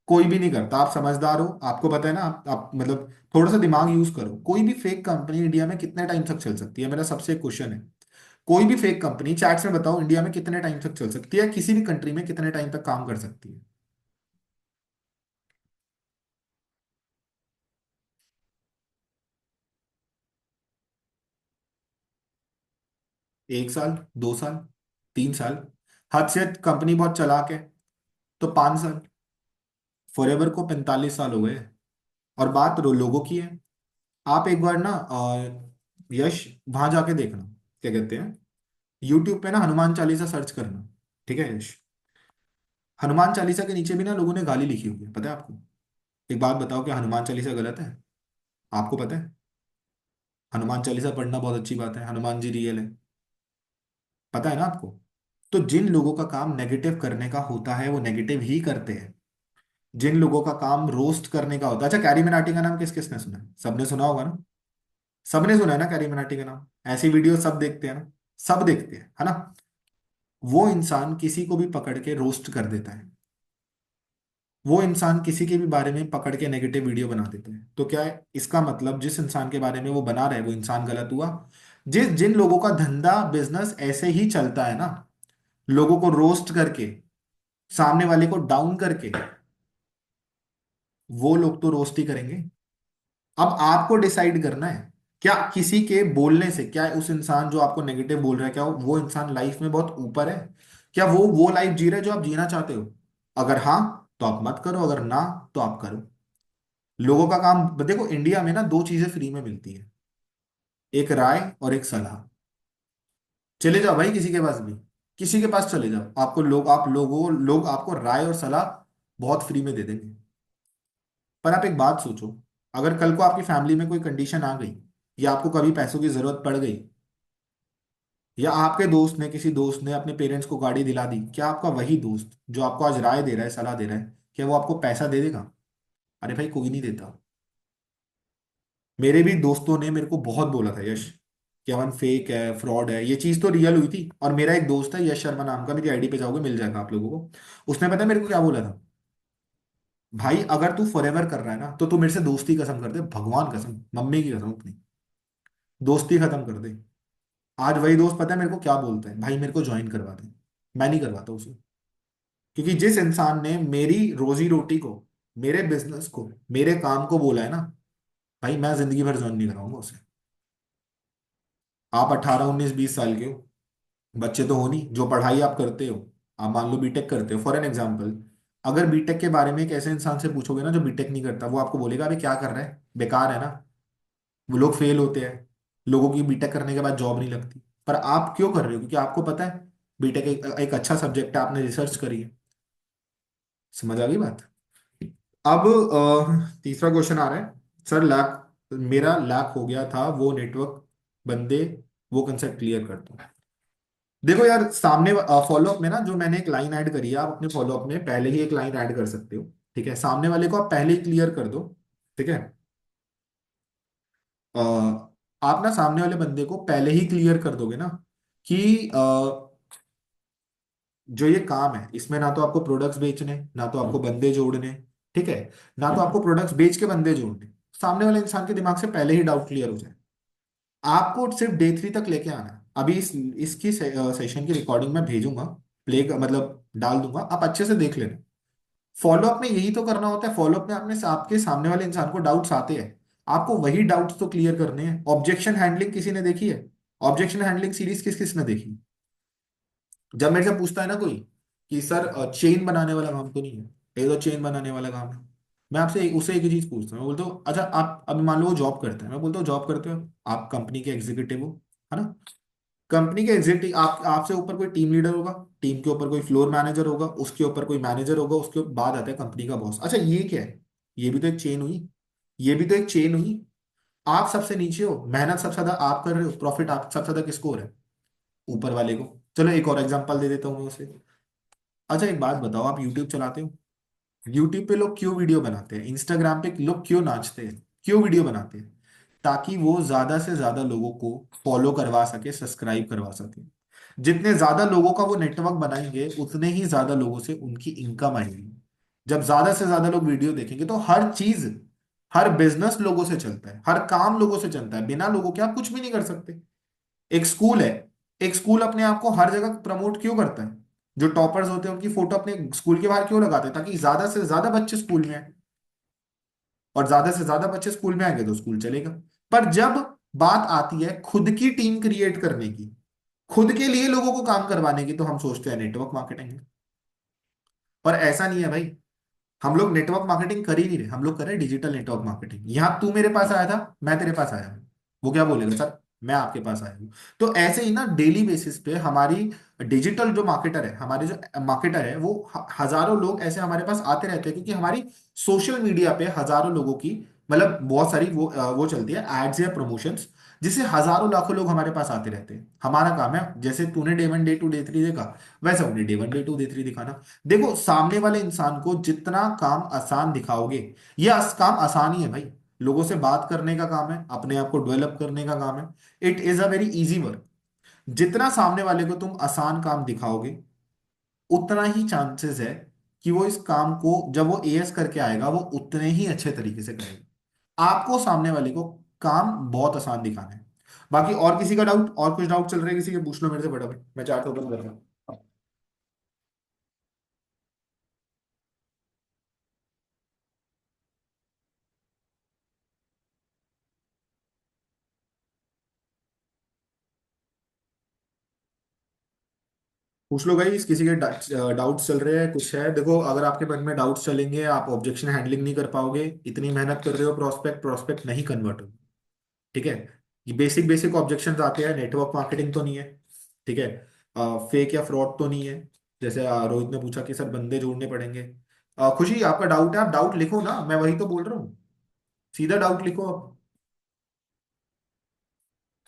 कोई भी नहीं करता। आप समझदार हो, आपको पता है ना, आप मतलब थोड़ा सा दिमाग यूज करो। कोई भी फेक कंपनी इंडिया में कितने टाइम तक चल सकती है? मेरा सबसे क्वेश्चन है। कोई भी फेक कंपनी चैट्स में बताओ, इंडिया में कितने टाइम तक चल सकती है? किसी भी कंट्री में कितने टाइम तक काम कर सकती है? 1 साल, 2 साल, 3 साल, हद से कंपनी बहुत चालाक है तो 5 साल। फॉरएवर को 45 साल हो गए। और बात लोगों की है। आप एक बार ना यश, वहां जाके देखना, क्या कहते हैं, यूट्यूब पे ना हनुमान चालीसा सर्च करना, ठीक है यश? हनुमान चालीसा के नीचे भी ना लोगों ने गाली लिखी हुई है, पता है आपको? एक बात बताओ, क्या हनुमान चालीसा गलत है? आपको पता है? हनुमान चालीसा पढ़ना बहुत अच्छी बात है, हनुमान जी रियल है, पता है ना आपको? तो जिन लोगों का काम नेगेटिव करने का होता है वो नेगेटिव ही करते हैं। जिन लोगों का काम रोस्ट करने का होता है, अच्छा कैरी मिनाटी का नाम किस किसने सुना है? सबने सुना होगा ना? सबने सुना है ना कैरी मिनाटी का नाम? ऐसी वीडियो सब देखते हैं ना, सब देखते हैं, है ना? वो इंसान किसी को भी पकड़ के रोस्ट कर देता है, वो इंसान किसी के भी बारे में पकड़ के नेगेटिव वीडियो बना देते हैं। तो क्या है इसका मतलब? जिस इंसान के बारे में वो बना रहे वो इंसान गलत हुआ। जिस जिन लोगों का धंधा बिजनेस ऐसे ही चलता है ना, लोगों को रोस्ट करके, सामने वाले को डाउन करके, वो लोग तो रोस्ट ही करेंगे। अब आपको डिसाइड करना है, क्या किसी के बोलने से, क्या उस इंसान जो आपको नेगेटिव बोल रहा है, क्या वो इंसान लाइफ में बहुत ऊपर है? क्या वो लाइफ जी रहा है जो आप जीना चाहते हो? अगर हाँ, तो आप मत करो, अगर ना, तो आप करो। लोगों का काम देखो, इंडिया में ना दो चीजें फ्री में मिलती है, एक राय और एक सलाह। चले जाओ भाई किसी के पास भी, किसी के पास चले जाओ, आपको लोग, आप लोग आपको राय और सलाह बहुत फ्री में दे देंगे। पर आप एक बात सोचो, अगर कल को आपकी फैमिली में कोई कंडीशन आ गई, या आपको कभी पैसों की जरूरत पड़ गई, या आपके दोस्त ने, किसी दोस्त ने अपने पेरेंट्स को गाड़ी दिला दी, क्या आपका वही दोस्त जो आपको आज राय दे रहा है, सलाह दे रहा है, क्या वो आपको पैसा दे देगा? अरे भाई कोई नहीं देता। मेरे भी दोस्तों ने मेरे को बहुत बोला था, यश कि अमन फेक है, फ्रॉड है, ये चीज तो रियल हुई थी। और मेरा एक दोस्त है यश शर्मा नाम का, मेरी आईडी पे जाओगे मिल जाएगा आप लोगों को। उसने पता है मेरे को क्या बोला था? भाई अगर तू फॉरएवर कर रहा है ना, तो तू मेरे से दोस्ती कसम कर दे, भगवान कसम, मम्मी की कसम अपनी, दोस्ती खत्म कर दे। आज वही दोस्त पता है मेरे को क्या बोलता है? भाई मेरे को ज्वाइन करवा दे। मैं नहीं करवाता उसे, क्योंकि जिस इंसान ने मेरी रोजी रोटी को, मेरे बिजनेस को, मेरे काम को बोला है ना, भाई मैं जिंदगी भर ज्वाइन नहीं कराऊंगा उसे। आप 18 19 20 साल के हो, बच्चे तो हो नहीं। जो पढ़ाई आप करते हो, आप मान लो बीटेक करते हो फॉर एन एग्जाम्पल, अगर बीटेक के बारे में एक ऐसे इंसान से पूछोगे ना जो बीटेक नहीं करता, वो आपको बोलेगा अबे क्या कर रहा है, बेकार है ना। वो लोग फेल होते हैं, लोगों की बीटेक करने के बाद जॉब नहीं लगती। पर आप क्यों कर रहे हो? क्योंकि आपको पता है बीटेक एक अच्छा सब्जेक्ट है, आपने रिसर्च करी है। समझ आ गई बात? अब तीसरा क्वेश्चन आ रहा है, सर लैक, मेरा लैक हो गया था वो नेटवर्क बंदे, वो कंसेप्ट क्लियर कर दो। देखो यार, सामने फॉलोअप में ना जो मैंने एक लाइन ऐड करी है, आप अपने फॉलोअप में पहले ही एक लाइन ऐड कर सकते हो, ठीक है? सामने वाले को आप पहले ही क्लियर कर दो, ठीक है? अ, आप ना सामने वाले बंदे को पहले ही क्लियर कर दोगे ना कि जो ये काम है इसमें ना तो आपको प्रोडक्ट्स बेचने, ना तो आपको बंदे जोड़ने, ठीक है, ना तो आपको प्रोडक्ट्स बेच के बंदे जोड़ने। सामने वाले इंसान के दिमाग से पहले ही डाउट क्लियर हो जाए। आपको सिर्फ डे 3 तक लेके आना है। अभी इसकी सेशन की रिकॉर्डिंग में भेजूंगा, मतलब डाल दूंगा, आप अच्छे से देख लेना। फॉलोअप में यही तो करना होता है। फॉलोअप में आपने आपके सामने वाले इंसान को डाउट्स आते हैं, आपको वही डाउट्स तो क्लियर करने हैं। ऑब्जेक्शन हैंडलिंग किसी ने देखी है? ऑब्जेक्शन हैंडलिंग सीरीज किस किस ने देखी? जब मेरे से पूछता है ना कोई कि सर चेन बनाने वाला काम तो नहीं है, ये तो चेन बनाने वाला काम है, मैं आपसे उसे एक ही चीज पूछता हूँ। मैं बोलता हूँ अच्छा आप अभी मान लो वो जॉब करता है, मैं बोलता हूँ जॉब करते हो, आप कंपनी के एग्जीक्यूटिव हो, है ना? कंपनी के एग्जीक्यूटिव, आप आपसे ऊपर कोई टीम लीडर होगा, टीम के ऊपर कोई फ्लोर मैनेजर होगा, उसके ऊपर कोई मैनेजर होगा, उसके बाद आता है कंपनी का बॉस। अच्छा ये क्या है? ये भी तो एक चेन हुई, ये भी तो एक चेन हुई। आप सबसे नीचे हो, मेहनत सबसे ज्यादा आप कर रहे हो, प्रॉफिट आप सबसे ज्यादा किसको हो रहा है? ऊपर वाले को। चलो एक और एग्जांपल दे देता हूँ मैं उसे। अच्छा एक बात बताओ, आप यूट्यूब चलाते हो? यूट्यूब पे लोग क्यों वीडियो बनाते हैं? इंस्टाग्राम पे लोग क्यों नाचते हैं, क्यों वीडियो बनाते हैं? ताकि वो ज्यादा से ज्यादा लोगों को फॉलो करवा सके, सब्सक्राइब करवा सके। जितने ज्यादा लोगों का वो नेटवर्क बनाएंगे उतने ही ज्यादा लोगों से उनकी इनकम आएगी। जब ज्यादा से ज्यादा लोग वीडियो देखेंगे तो हर चीज, हर बिजनेस लोगों से चलता है, हर काम लोगों से चलता है। बिना लोगों के आप कुछ भी नहीं कर सकते। एक स्कूल है, एक स्कूल अपने आप को हर जगह प्रमोट क्यों करता है? जो टॉपर्स होते हैं उनकी फोटो अपने स्कूल के बाहर क्यों लगाते हैं? ताकि ज्यादा से ज्यादा बच्चे स्कूल में आए, और ज्यादा से ज्यादा बच्चे स्कूल में आएंगे तो स्कूल चलेगा। पर जब बात आती है खुद की टीम क्रिएट करने की, खुद के लिए लोगों को काम करवाने की, तो हम सोचते हैं नेटवर्क मार्केटिंग। पर ऐसा नहीं है भाई। हम लोग नेटवर्क मार्केटिंग कर ही नहीं रहे, हम लोग कर रहे हैं डिजिटल नेटवर्क मार्केटिंग। यहाँ तू मेरे पास आया था, मैं तेरे पास आया हूँ, वो क्या बोलेगा? सर मैं आपके पास आया हूँ। तो ऐसे ही ना डेली बेसिस पे हमारी डिजिटल जो मार्केटर है, हमारे जो मार्केटर है, वो हजारों लोग ऐसे हमारे पास आते रहते हैं, क्योंकि हमारी सोशल मीडिया पे हजारों लोगों की, मतलब बहुत सारी वो चलती है एड्स या प्रमोशंस, जिससे हजारों लाखों लोग हमारे पास आते रहते हैं। हमारा काम है जैसे तूने डे 1 डे 2 डे 3 देखा, वैसे उन्हें डे 1 डे 2 डे 3 दिखाना। देखो सामने वाले इंसान को जितना काम आसान दिखाओगे, ये काम आसान ही है भाई। लोगों से बात करने का काम है, अपने आप को डेवलप करने का काम है। It is a very easy work. जितना सामने वाले को तुम आसान काम दिखाओगे, उतना ही चांसेस है कि वो इस काम को जब वो एएस करके आएगा वो उतने ही अच्छे तरीके से करेगा। आपको सामने वाले को काम बहुत आसान दिखाना है। बाकी और किसी का डाउट, और कुछ डाउट चल रहे हैं किसी के? पूछ लो मेरे से फटाफट, मैं चार्ट ओपन कर रहा हूँ। पूछ लो गाइस, किसी के डाउट्स चल रहे हैं, कुछ है? देखो अगर आपके मन में डाउट्स चलेंगे, आप ऑब्जेक्शन हैंडलिंग नहीं कर पाओगे। इतनी मेहनत कर रहे हो, प्रोस्पेक्ट प्रोस्पेक्ट नहीं कन्वर्ट हो, ठीक है? ये बेसिक बेसिक ऑब्जेक्शंस आते हैं, नेटवर्क मार्केटिंग तो नहीं है, ठीक है? फेक या फ्रॉड तो नहीं है। जैसे रोहित ने पूछा कि सर बंदे जोड़ने पड़ेंगे। खुशी आपका डाउट है, आप डाउट लिखो ना, मैं वही तो बोल रहा हूँ। सीधा डाउट लिखो आप।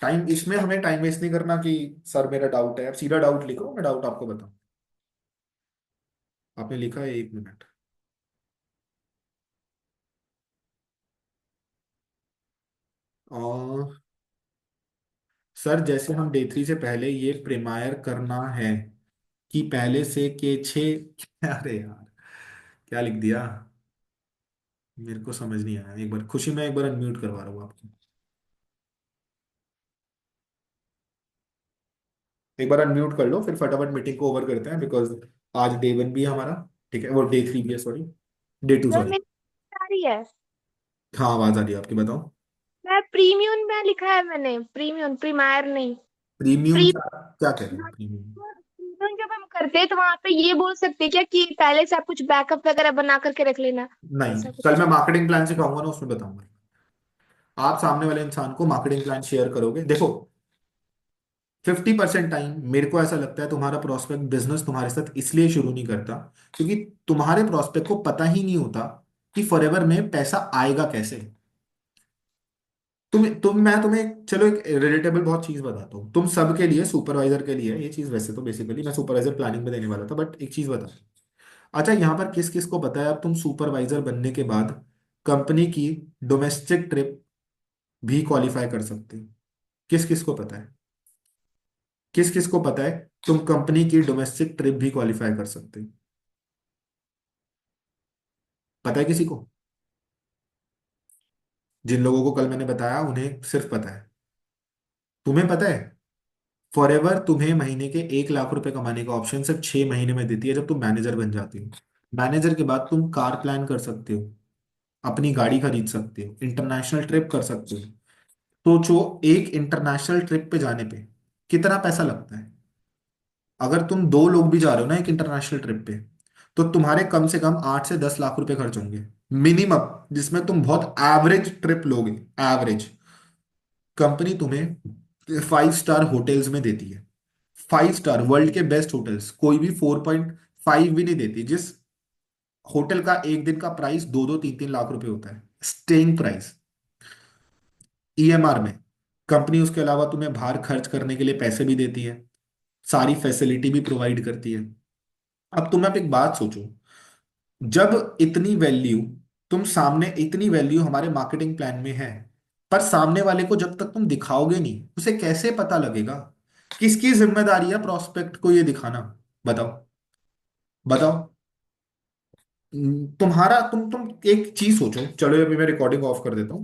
टाइम इसमें हमें टाइम वेस्ट नहीं करना कि सर मेरा डाउट है। आप सीधा डाउट लिखो, मैं डाउट आपको बताऊं। आपने लिखा है, 1 मिनट। सर जैसे हम डे 3 से पहले ये प्रीमायर करना है कि पहले से के 6 अरे यार, क्या लिख दिया? मेरे को समझ नहीं आया। एक बार खुशी, मैं एक बार अनम्यूट करवा रहा हूँ आपको। एक बार अनम्यूट कर लो, फिर फटाफट मीटिंग को ओवर करते हैं, बिकॉज आज डे 1 भी है हमारा, ठीक है, वो डे 3 भी है, सॉरी, डे 2 सर सॉरी। मेरी आ रही है। हाँ आवाज आ रही है आपकी, बताओ। मैं प्रीमियम में लिखा है, मैंने प्रीमियम, प्रीमायर नहीं। प्रीमियम प्री क्या कह रहे हो प्रीमियम? प्रीमियम जब हम करते हैं तो वहां पे ये बोल सकते हैं क्या कि पहले से आप कुछ बैकअप वगैरह बना करके रख लेना, नहीं, ऐसा कल कुछ। मैं मार्केटिंग प्लान सिखाऊंगा ना, उसमें बताऊंगा। आप सामने वाले इंसान को मार्केटिंग प्लान शेयर करोगे। देखो 50% टाइम मेरे को ऐसा लगता है तुम्हारा प्रोस्पेक्ट बिजनेस तुम्हारे साथ इसलिए शुरू नहीं करता क्योंकि तुम्हारे प्रोस्पेक्ट को पता ही नहीं होता कि फॉरएवर में पैसा आएगा कैसे। मैं तुम्हें चलो एक रिलेटेबल बहुत चीज बताता हूँ तुम सबके लिए, सुपरवाइजर के लिए ये चीज। वैसे तो बेसिकली मैं सुपरवाइजर प्लानिंग में देने वाला था, बट एक चीज बता। अच्छा यहाँ पर किस किस को पता है अब तुम सुपरवाइजर बनने के बाद कंपनी की डोमेस्टिक ट्रिप भी क्वालिफाई कर सकते हो? किस किस को पता है? किस किस को पता है तुम कंपनी की डोमेस्टिक ट्रिप भी क्वालिफाई कर सकते हो? पता है किसी को? जिन लोगों को कल मैंने बताया उन्हें सिर्फ पता है। तुम्हें पता है फॉरएवर तुम्हें महीने के 1 लाख रुपए कमाने का ऑप्शन सिर्फ 6 महीने में देती है जब तुम मैनेजर बन जाती हो। मैनेजर के बाद तुम कार प्लान कर सकते हो, अपनी गाड़ी खरीद सकते हो, इंटरनेशनल ट्रिप कर सकते हो। सोचो एक इंटरनेशनल ट्रिप पे जाने पे कितना पैसा लगता है। अगर तुम 2 लोग भी जा रहे हो ना एक इंटरनेशनल ट्रिप पे, तो तुम्हारे कम से कम 8 से 10 लाख रुपए खर्च होंगे मिनिमम, जिसमें तुम बहुत एवरेज ट्रिप लोगे। एवरेज कंपनी तुम्हें 5 स्टार होटल्स में देती है। 5 स्टार वर्ल्ड के बेस्ट होटल्स, कोई भी 4.5 भी नहीं देती। जिस होटल का एक दिन का प्राइस 2-2 3-3 लाख रुपए होता है, स्टेइंग प्राइस। ईएमआर में कंपनी उसके अलावा तुम्हें बाहर खर्च करने के लिए पैसे भी देती है, सारी फैसिलिटी भी प्रोवाइड करती है। अब तुम अब एक बात सोचो, जब इतनी वैल्यू तुम सामने, इतनी वैल्यू हमारे मार्केटिंग प्लान में है, पर सामने वाले को जब तक तुम दिखाओगे नहीं उसे कैसे पता लगेगा? किसकी जिम्मेदारी है प्रोस्पेक्ट को ये दिखाना? बताओ, बताओ। तुम्हारा, तुम एक चीज सोचो, चलो अभी मैं रिकॉर्डिंग ऑफ कर देता हूँ।